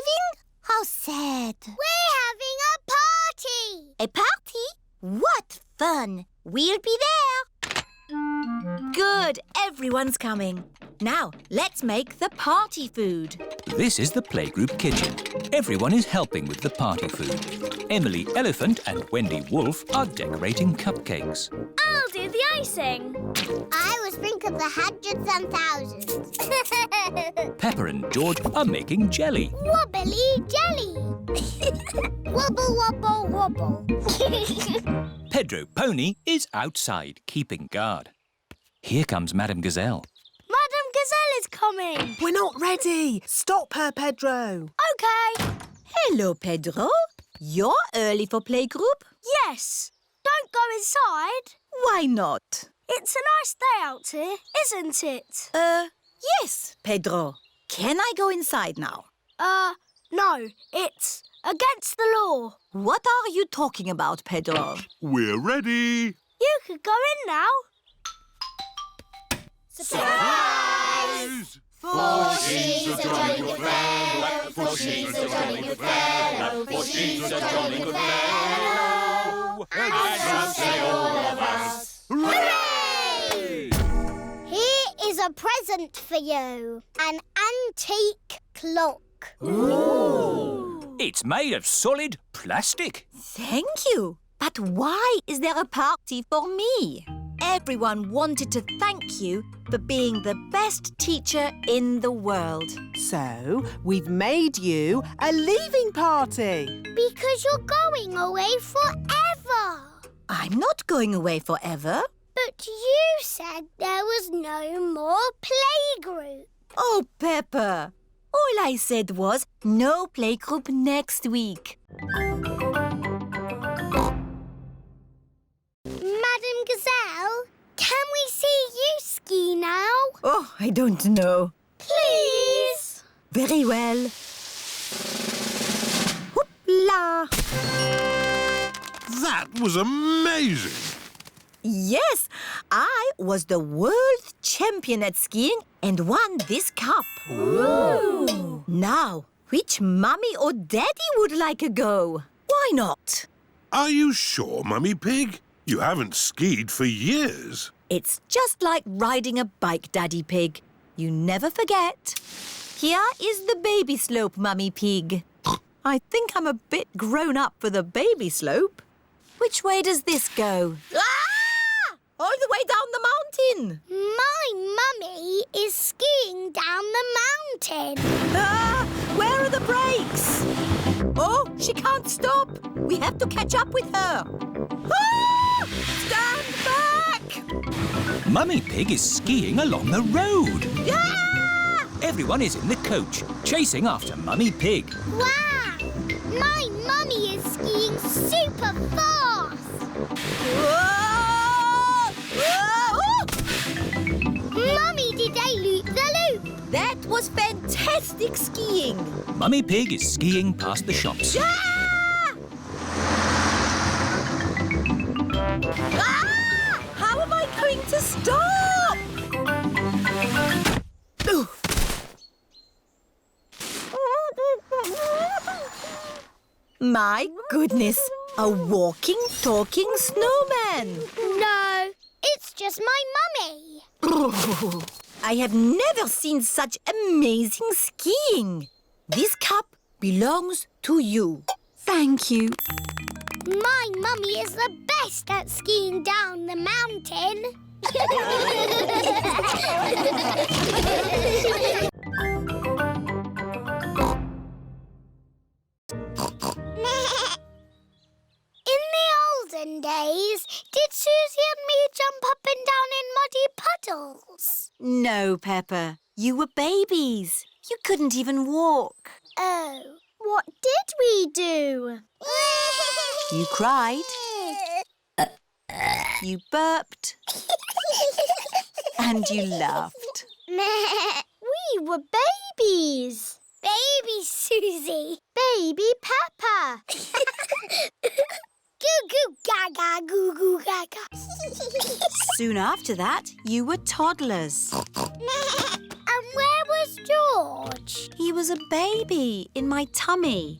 How sad. We're having a party. A party? What fun. We'll be there. Good, everyone's coming. Now, let's make the party food. This is the playgroup kitchen. Everyone is helping with the party food. Emily Elephant and Wendy Wolf are decorating cupcakes. I'll do the icing. I will sprinkle the hundreds and thousands. Pepper and George are making jelly. Wobbly jelly. Wobble, wobble, wobble. Pedro Pony is outside, keeping guard. Here comes Madame Gazelle. Madame Gazelle is coming. We're not ready. Stop her, Pedro. OK. Hello, Pedro. You're early for playgroup? Yes. Don't go inside. Why not? It's a nice day out here, isn't it? Yes, Pedro. Can I go inside now? No. It's against the law. What are you talking about, Pedro? We're ready. You could go in now. Surprise! For she's a jolly good fellow. For she's a jolly good fellow. For she's a jolly good fellow. And so say all of us. Hooray! Here is a present for you. An antique clock. Ooh. It's made of solid plastic. Thank you. But why is there a party for me? Everyone wanted to thank you for being the best teacher in the world. So, we've made you a leaving party. Because you're going away forever. I'm not going away forever. But you said there was no more playgroup. Oh, Pepper. All I said was no playgroup next week. Madame Gazelle, can we see you ski now? Oh, I don't know. Please? Very well. Whoop-la! That was amazing. Yes, I was the world champion at skiing and won this cup. Ooh. Now, which mummy or daddy would like a go? Why not? Are you sure, Mummy Pig? You haven't skied for years. It's just like riding a bike, Daddy Pig. You never forget. Here is the baby slope, Mummy Pig. I think I'm a bit grown up for the baby slope. Which way does this go? Ah! All the way down the mountain. My mummy is skiing down the mountain. Ah! Where are the brakes? Oh, she can't stop. We have to catch up with her. Ah! Stand back! Mummy Pig is skiing along the road. Ah! Everyone is in the coach, chasing after Mummy Pig. Wow! My mummy is skiing super fast. Whoa! Whoa! Mummy did a loop-the-loop. That was fantastic skiing. Mummy Pig is skiing past the shops. Ah! Ah! How am I going to stop? Ooh. My goodness, a walking, talking snowman. No, it's just my mummy. I have never seen such amazing skiing. This cup belongs to you. Thank you. My mummy is the best at skiing down the mountain. In the olden days, did Susie and me jump up and down in muddy puddles? No, Peppa. You were babies. You couldn't even walk. Oh, what did we do? You cried. You burped. And you laughed. We were babies. Baby Susie. Baby Peppa. Goo goo gaga, goo goo gaga. Soon after that, you were toddlers. George? He was a baby in my tummy.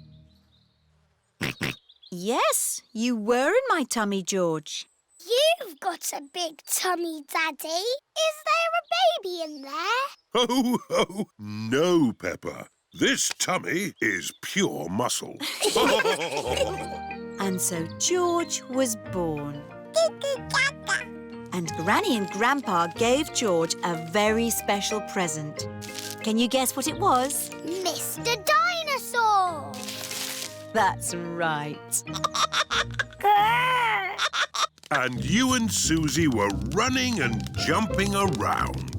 Yes, you were in my tummy, George. You've got a big tummy, Daddy. Is there a baby in there? Ho, ho! No, Peppa. This tummy is pure muscle. And so George was born. And Granny and Grandpa gave George a very special present. Can you guess what it was? Mr. Dinosaur! That's right. And you and Susie were running and jumping around.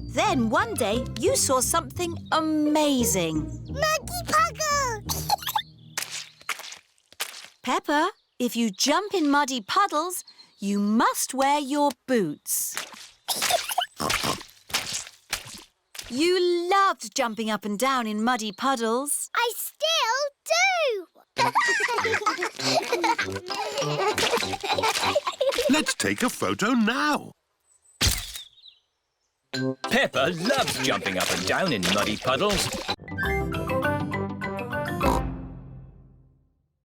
Then one day you saw something amazing. Muggy Puggle! Peppa, if you jump in muddy puddles, you must wear your boots. You loved jumping up and down in muddy puddles. I still do! Let's take a photo now. Peppa loves jumping up and down in muddy puddles.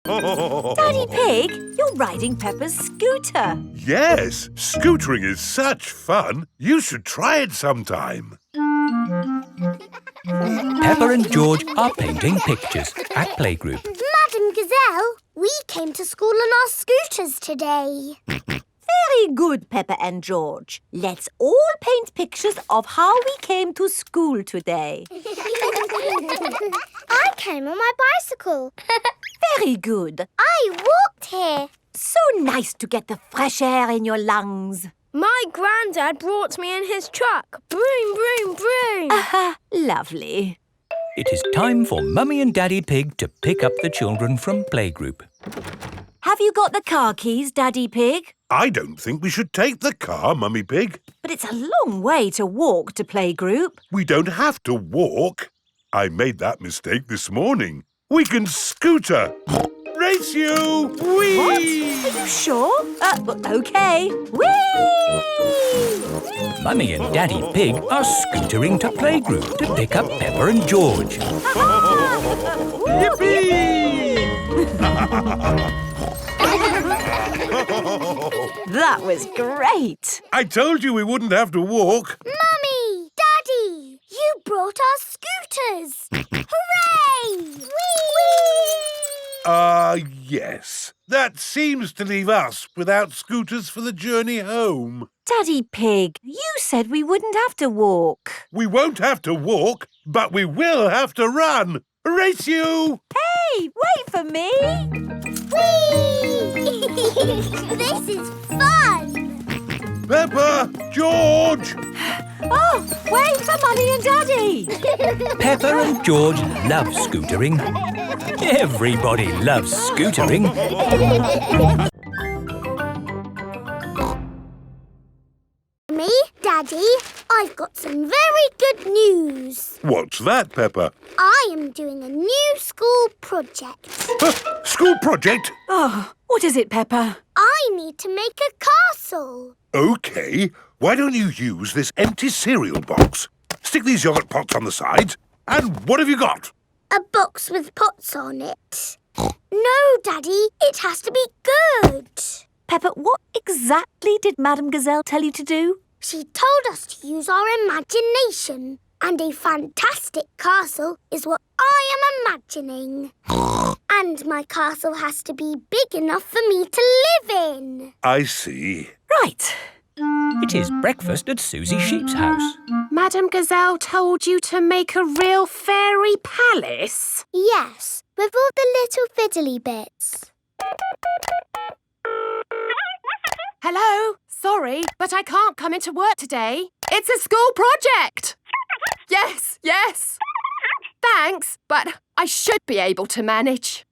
Daddy Pig, you're riding Peppa's scooter. Yes, scootering is such fun. You should try it sometime. Peppa and George are painting pictures at playgroup. Madam Gazelle, we came to school on our scooters today. Very good, Peppa and George. Let's all paint pictures of how we came to school today. I came on my bicycle. Very good. I walked here. So nice to get the fresh air in your lungs. My granddad brought me in his truck. Broom, broom, broom. Lovely. It is time for Mummy and Daddy Pig to pick up the children from playgroup. Have you got the car keys, Daddy Pig? I don't think we should take the car, Mummy Pig. But it's a long way to walk to playgroup. We don't have to walk. I made that mistake this morning. We can scooter. Race you! Whee! What? Are you sure? OK. Whee! Mummy and Daddy Pig are scootering to playgroup to pick up Peppa and George. Yippee! That was great. I told you we wouldn't have to walk. Mummy! Daddy! You brought our scooters! Hooray! Whee! Yes. That seems to leave us without scooters for the journey home. Daddy Pig, you said we wouldn't have to walk. We won't have to walk, but we will have to run. Race you! Hey, wait for me. Whee! This is fun! Peppa! George! Oh, wait for Mummy and Daddy. Peppa and George love scootering. Everybody loves scootering. Me, Daddy, I've got some very good news. What's that, Peppa? I am doing a new school project. School project? Oh, what is it, Peppa? I need to make a castle. OK. Why don't you use this empty cereal box? Stick these yoghurt pots on the sides. And what have you got? A box with pots on it. No, Daddy, it has to be good. Peppa, what exactly did Madame Gazelle tell you to do? She told us to use our imagination. And a fantastic castle is what I am imagining. And my castle has to be big enough for me to live in. I see. Right. It is breakfast at Susie Sheep's house. Madame Gazelle told you to make a real fairy palace? Yes, with all the little fiddly bits. Hello? Sorry, but I can't come into work today. It's a school project. Yes, yes. Thanks, but I should be able to manage.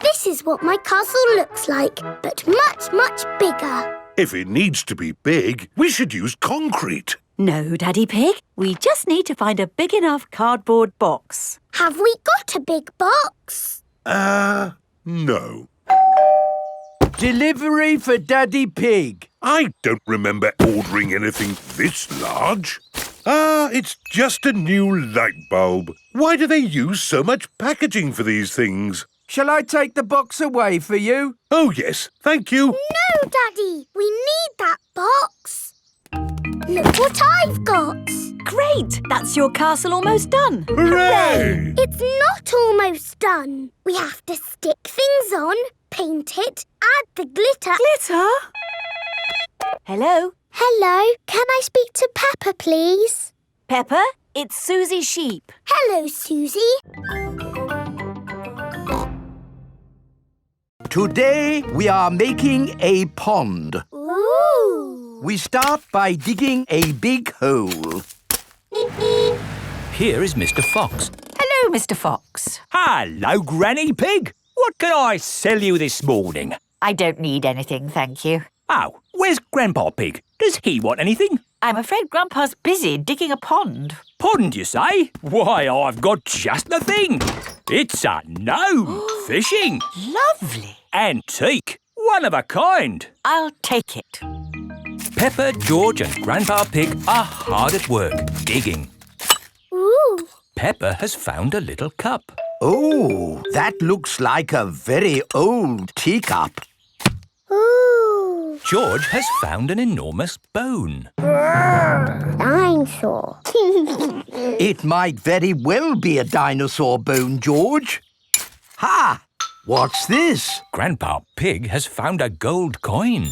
This is what my castle looks like, but much, much bigger. If it needs to be big, we should use concrete. No, Daddy Pig. We just need to find a big enough cardboard box. Have we got a big box? No. Delivery for Daddy Pig. I don't remember ordering anything this large. Ah, it's just a new light bulb. Why do they use so much packaging for these things? Shall I take the box away for you? Oh, yes, thank you. No, Daddy, we need that box. Look what I've got. Great! That's your castle almost done. Hooray! It's not almost done. We have to stick things on, paint it, add the glitter. Glitter? Hello? Hello, can I speak to Peppa, please? Pepper, it's Susie Sheep. Hello, Susie. Today we are making a pond. Ooh. We start by digging a big hole. Here is Mr. Fox. Hello, Mr. Fox. Hello, Granny Pig. What can I sell you this morning? I don't need anything, thank you. Oh, where's Grandpa Pig? Does he want anything? I'm afraid Grandpa's busy digging a pond. Pond, you say? Why, I've got just the thing. It's a gnome fishing. Lovely. Antique. One of a kind. I'll take it. Peppa, George and Grandpa Pig are hard at work, digging. Ooh. Peppa has found a little cup. Oh, that looks like a very old teacup. Ooh. George has found an enormous bone. Dinosaur. It might very well be a dinosaur bone, George. Ha! What's this? Grandpa Pig has found a gold coin.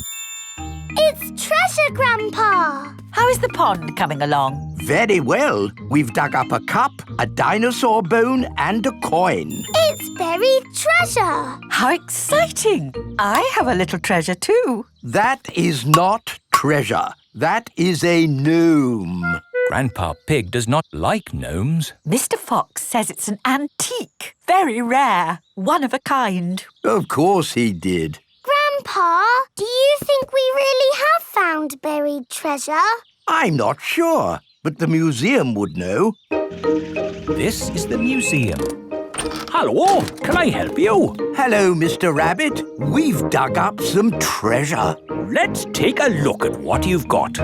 It's treasure, Grandpa. How is the pond coming along? Very well. We've dug up a cup, a dinosaur bone and a coin. It's buried treasure. How exciting! I have a little treasure too. That is not treasure. That is a gnome. Grandpa Pig does not like gnomes. Mr. Fox says it's an antique, very rare, one of a kind. Of course he did. Grandpa, do you think we really have found buried treasure? I'm not sure, but the museum would know. This is the museum. Hello, can I help you? Hello, Mr. Rabbit. We've dug up some treasure. Let's take a look at what you've got.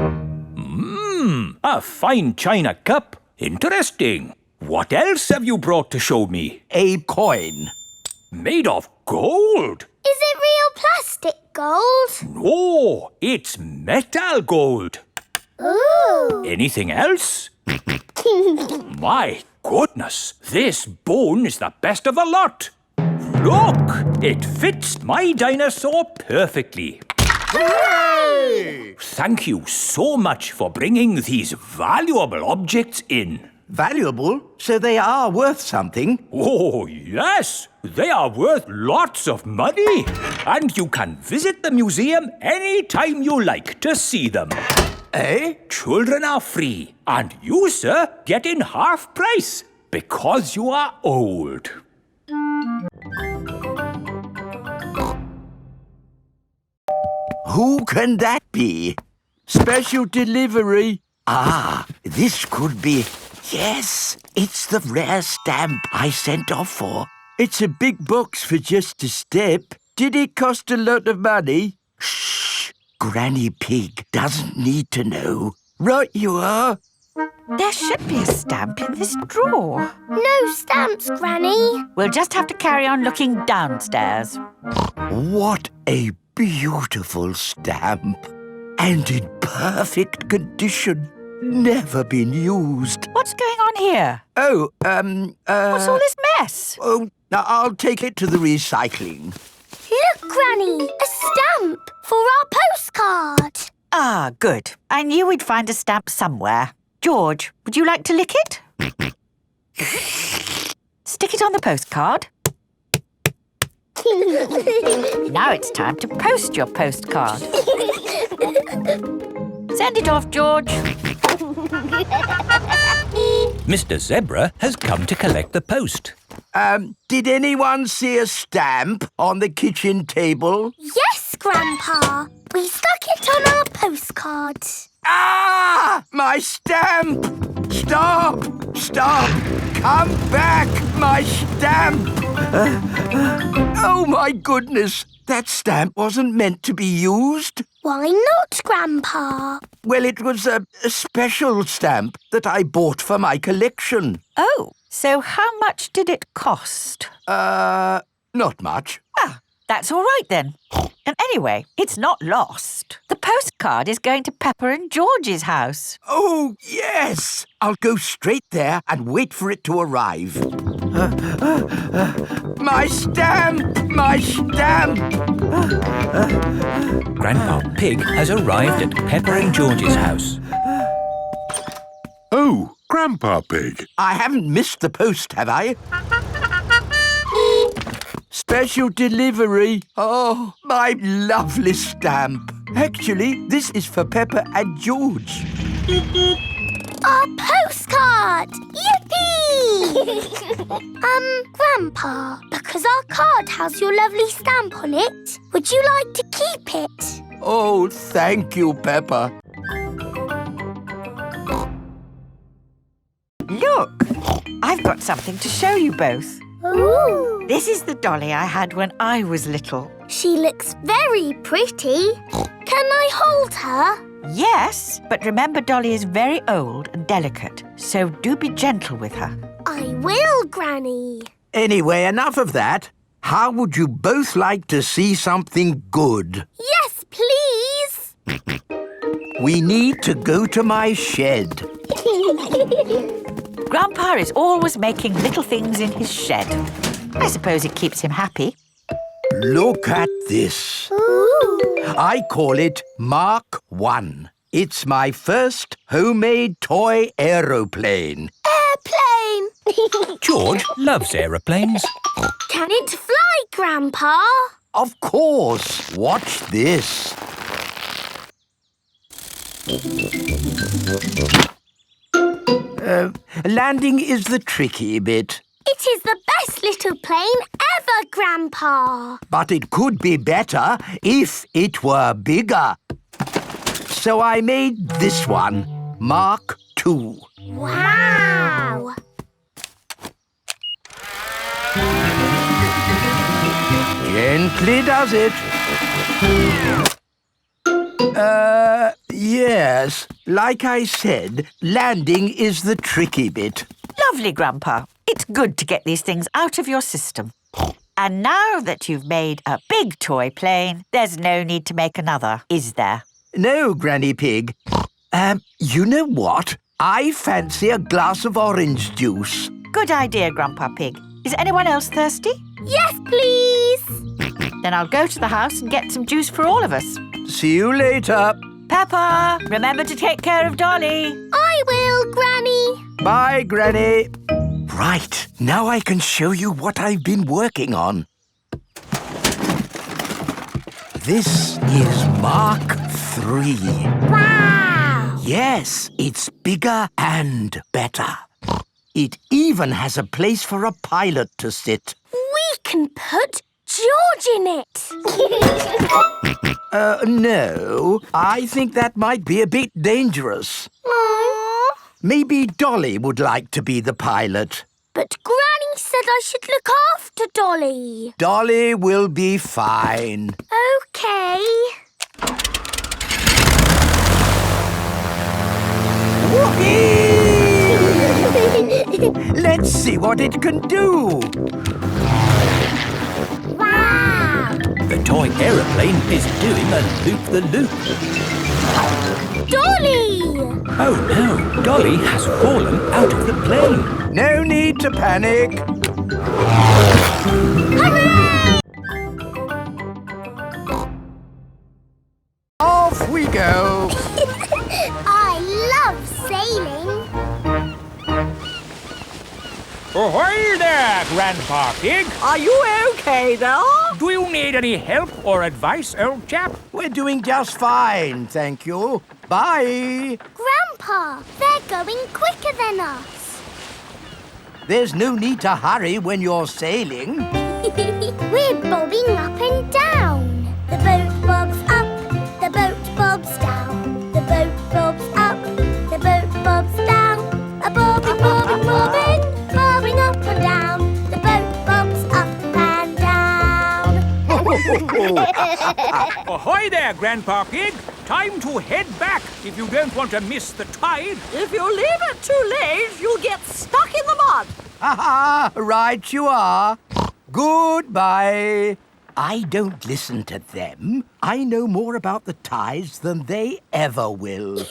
A fine china cup. Interesting. What else have you brought to show me? A coin. Made of gold? Is it real plastic gold? No, it's metal gold. Ooh. Anything else? My goodness, this bone is the best of the lot. Look, it fits my dinosaur perfectly. Hooray! Thank you so much for bringing these valuable objects in. Valuable? So they are worth something? Oh, yes. They are worth lots of money. And you can visit the museum any time you like to see them. Eh? Children are free. And you, sir, get in half price because you are old. Who can that be? Special delivery. Ah, this could be... Yes, it's the rare stamp I sent off for. It's a big box for just a step. Did it cost a lot of money? Shh! Granny Pig doesn't need to know. Right you are. There should be a stamp in this drawer. No stamps, Granny. We'll just have to carry on looking downstairs. What a beautiful stamp. And in perfect condition. Never been used. What's going on here? Oh, What's all this mess? Oh, now I'll take it to the recycling. Look, Granny, a stamp for our postcard. Ah, good. I knew we'd find a stamp somewhere. George, would you like to lick it? Stick it on the postcard. Now it's time to post your postcard. Send it off, George. Mr. Zebra has come to collect the post. Did anyone see a stamp on the kitchen table? Yes, Grandpa. We stuck it on our postcard. Ah! My stamp! Stop! Stop! Come back! My stamp! Oh, my goodness! That stamp wasn't meant to be used. Why not, Grandpa? Well, it was a special stamp that I bought for my collection. Oh, so how much did it cost? Not much. Ah, that's all right then. And anyway, it's not lost. The postcard is going to Pepper and George's house. Oh, yes! I'll go straight there and wait for it to arrive. My stamp! My stamp! Grandpa Pig has arrived at Pepper and George's house. Oh, Grandpa Pig. I haven't missed the post, have I? Special delivery. Oh, my lovely stamp. Actually, this is for Pepper and George. Our postcard! Yippee! Grandpa, because our card has your lovely stamp on it, would you like to keep it? Oh, thank you, Pepper. Look, I've got something to show you both. Ooh! This is the dolly I had when I was little. She looks very pretty. Can I hold her? Yes, but remember Dolly is very old and delicate, so do be gentle with her. I will, Granny. Anyway, enough of that. How would you both like to see something good? Yes, please. We need to go to my shed. Grandpa is always making little things in his shed. I suppose it keeps him happy. Look at this. Ooh. I call it Mark 1. It's my first homemade toy aeroplane. Airplane. George loves aeroplanes. Can it fly, Grandpa? Of course. Watch this. Landing is the tricky bit. It is the best little plane ever, Grandpa. But it could be better if it were bigger. So I made this one, Mark 2. Wow! Gently does it. Yes. Like I said, landing is the tricky bit. Lovely, Grandpa. It's good to get these things out of your system. And now that you've made a big toy plane, there's no need to make another, is there? No, Granny Pig. You know what? I fancy a glass of orange juice. Good idea, Grandpa Pig. Is anyone else thirsty? Yes, please. Then I'll go to the house and get some juice for all of us. See you later. Peppa, remember to take care of Dolly. I will, Granny. Bye, Granny. Right, now I can show you what I've been working on. This is Mark 3. Wow! Yes, it's bigger and better. It even has a place for a pilot to sit. We can put George in it. No. I think that might be a bit dangerous. Aww. Maybe Dolly would like to be the pilot. But Granny said I should look after Dolly. Dolly will be fine. OK. Let's see what it can do. Wow! The toy aeroplane is doing a loop-the-loop. Dolly! Oh no, Dolly has fallen out of the plane. No need to panic. Hooray! Off we go. I love sailing. Ahoy there, Grandpa Pig. Are you OK there? Do you need any help or advice, old chap? We're doing just fine, thank you. Bye. Grandpa, they're going quicker than us. There's no need to hurry when you're sailing. We're bobbing up and down. The boat bobs up, the boat bobs down. The boat bobs up, the boat bobs down. A bobbing, bobbing, bobbing, bobbing up and down. The boat bobs up Ahoy there, Grandpa Pig. Time to head back if you don't want to miss the tide. If you leave it too late, you'll get stuck in the mud. Ha-ha! Right you are. Goodbye. I don't listen to them. I know more about the tides than they ever will.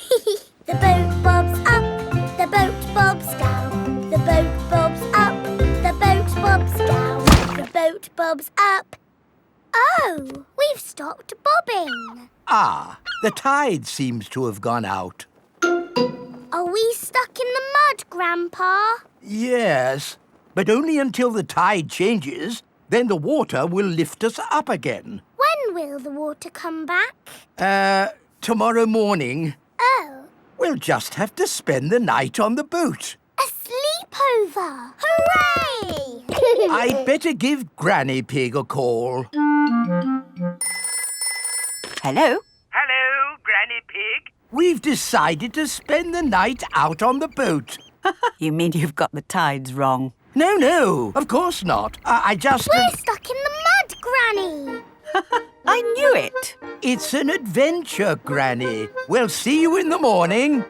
The boat bobs up, the boat bobs down. The boat bobs up, the boat bobs down. The boat bobs up. Oh, we've stopped bobbing. Ah, the tide seems to have gone out. Are we stuck in the mud, Grandpa? Yes, but only until the tide changes. Then the water will lift us up again. When will the water come back? Tomorrow morning. Oh, We'll just have to spend the night on the boat. a sleepover! Hooray! I'd better give Granny Pig a call. Hello? Hello, Granny Pig. We've decided to spend the night out on the boat. You mean you've got the tides wrong? No, of course not. I just... We're stuck in the mud, Granny. I knew it. It's an adventure, Granny. We'll see you in the morning.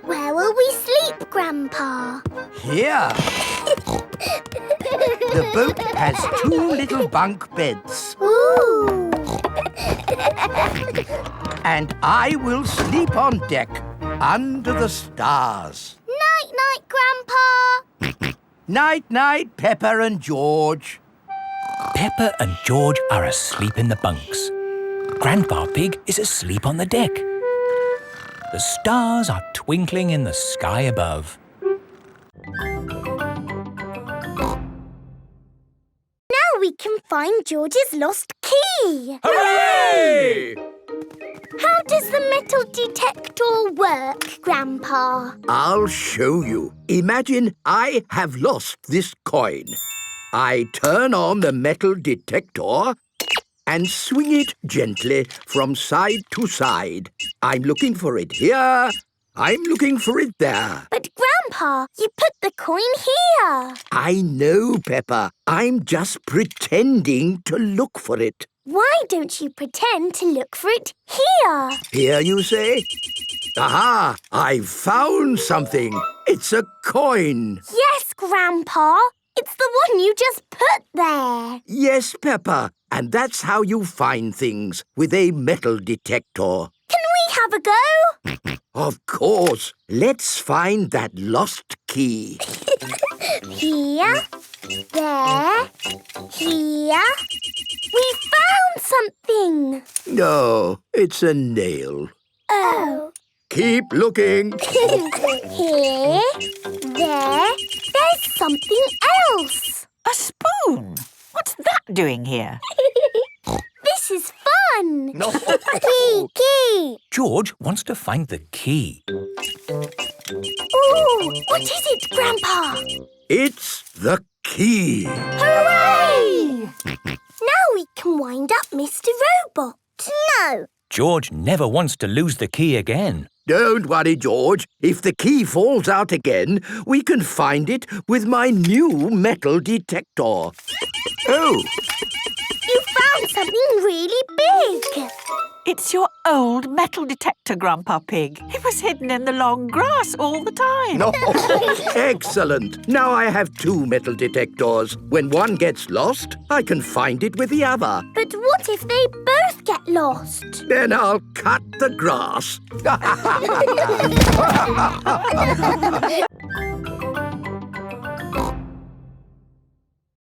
Where will we sleep, Grandpa? Here. The boat has 2 little bunk beds. Ooh. And I will sleep on deck under the stars. Night-night, Grandpa. Night-night, Pepper and George. Pepper and George are asleep in the bunks. Grandpa Pig is asleep on the deck. The stars are twinkling in the sky above. Now we can find George's lost key. Hooray! How does the metal detector work, Grandpa? I'll show you. Imagine I have lost this coin. I turn on the metal detector and swing it gently from side to side. I'm looking for it here. I'm looking for it there. But, Grandpa, you put the coin here. I know, Pepper. I'm just pretending to look for it. Why don't you pretend to look for it here? Here, you say? Aha! I've found something. It's a coin. Yes, Grandpa. It's the one you just put there. Yes, Pepper. And that's how you find things, with a metal detector. Can we have a go? Of course. Let's find that lost key. Here, there, here. We found something. No, it's a nail. Oh. Keep looking. Here, there. There's something else. A spoon? What's that doing here? This is fun. Key. George wants to find the key. Ooh, what is it, Grandpa? It's the key. Hooray! Now we can wind up Mr. Robot. No. George never wants to lose the key again. Don't worry, George. If the key falls out again, we can find it with my new metal detector. Oh! You found something really big. It's your old metal detector, Grandpa Pig. It was hidden in the long grass all the time. No. Excellent. Now I have 2 metal detectors. When one gets lost, I can find it with the other. But what if they both get lost? Then I'll cut the grass.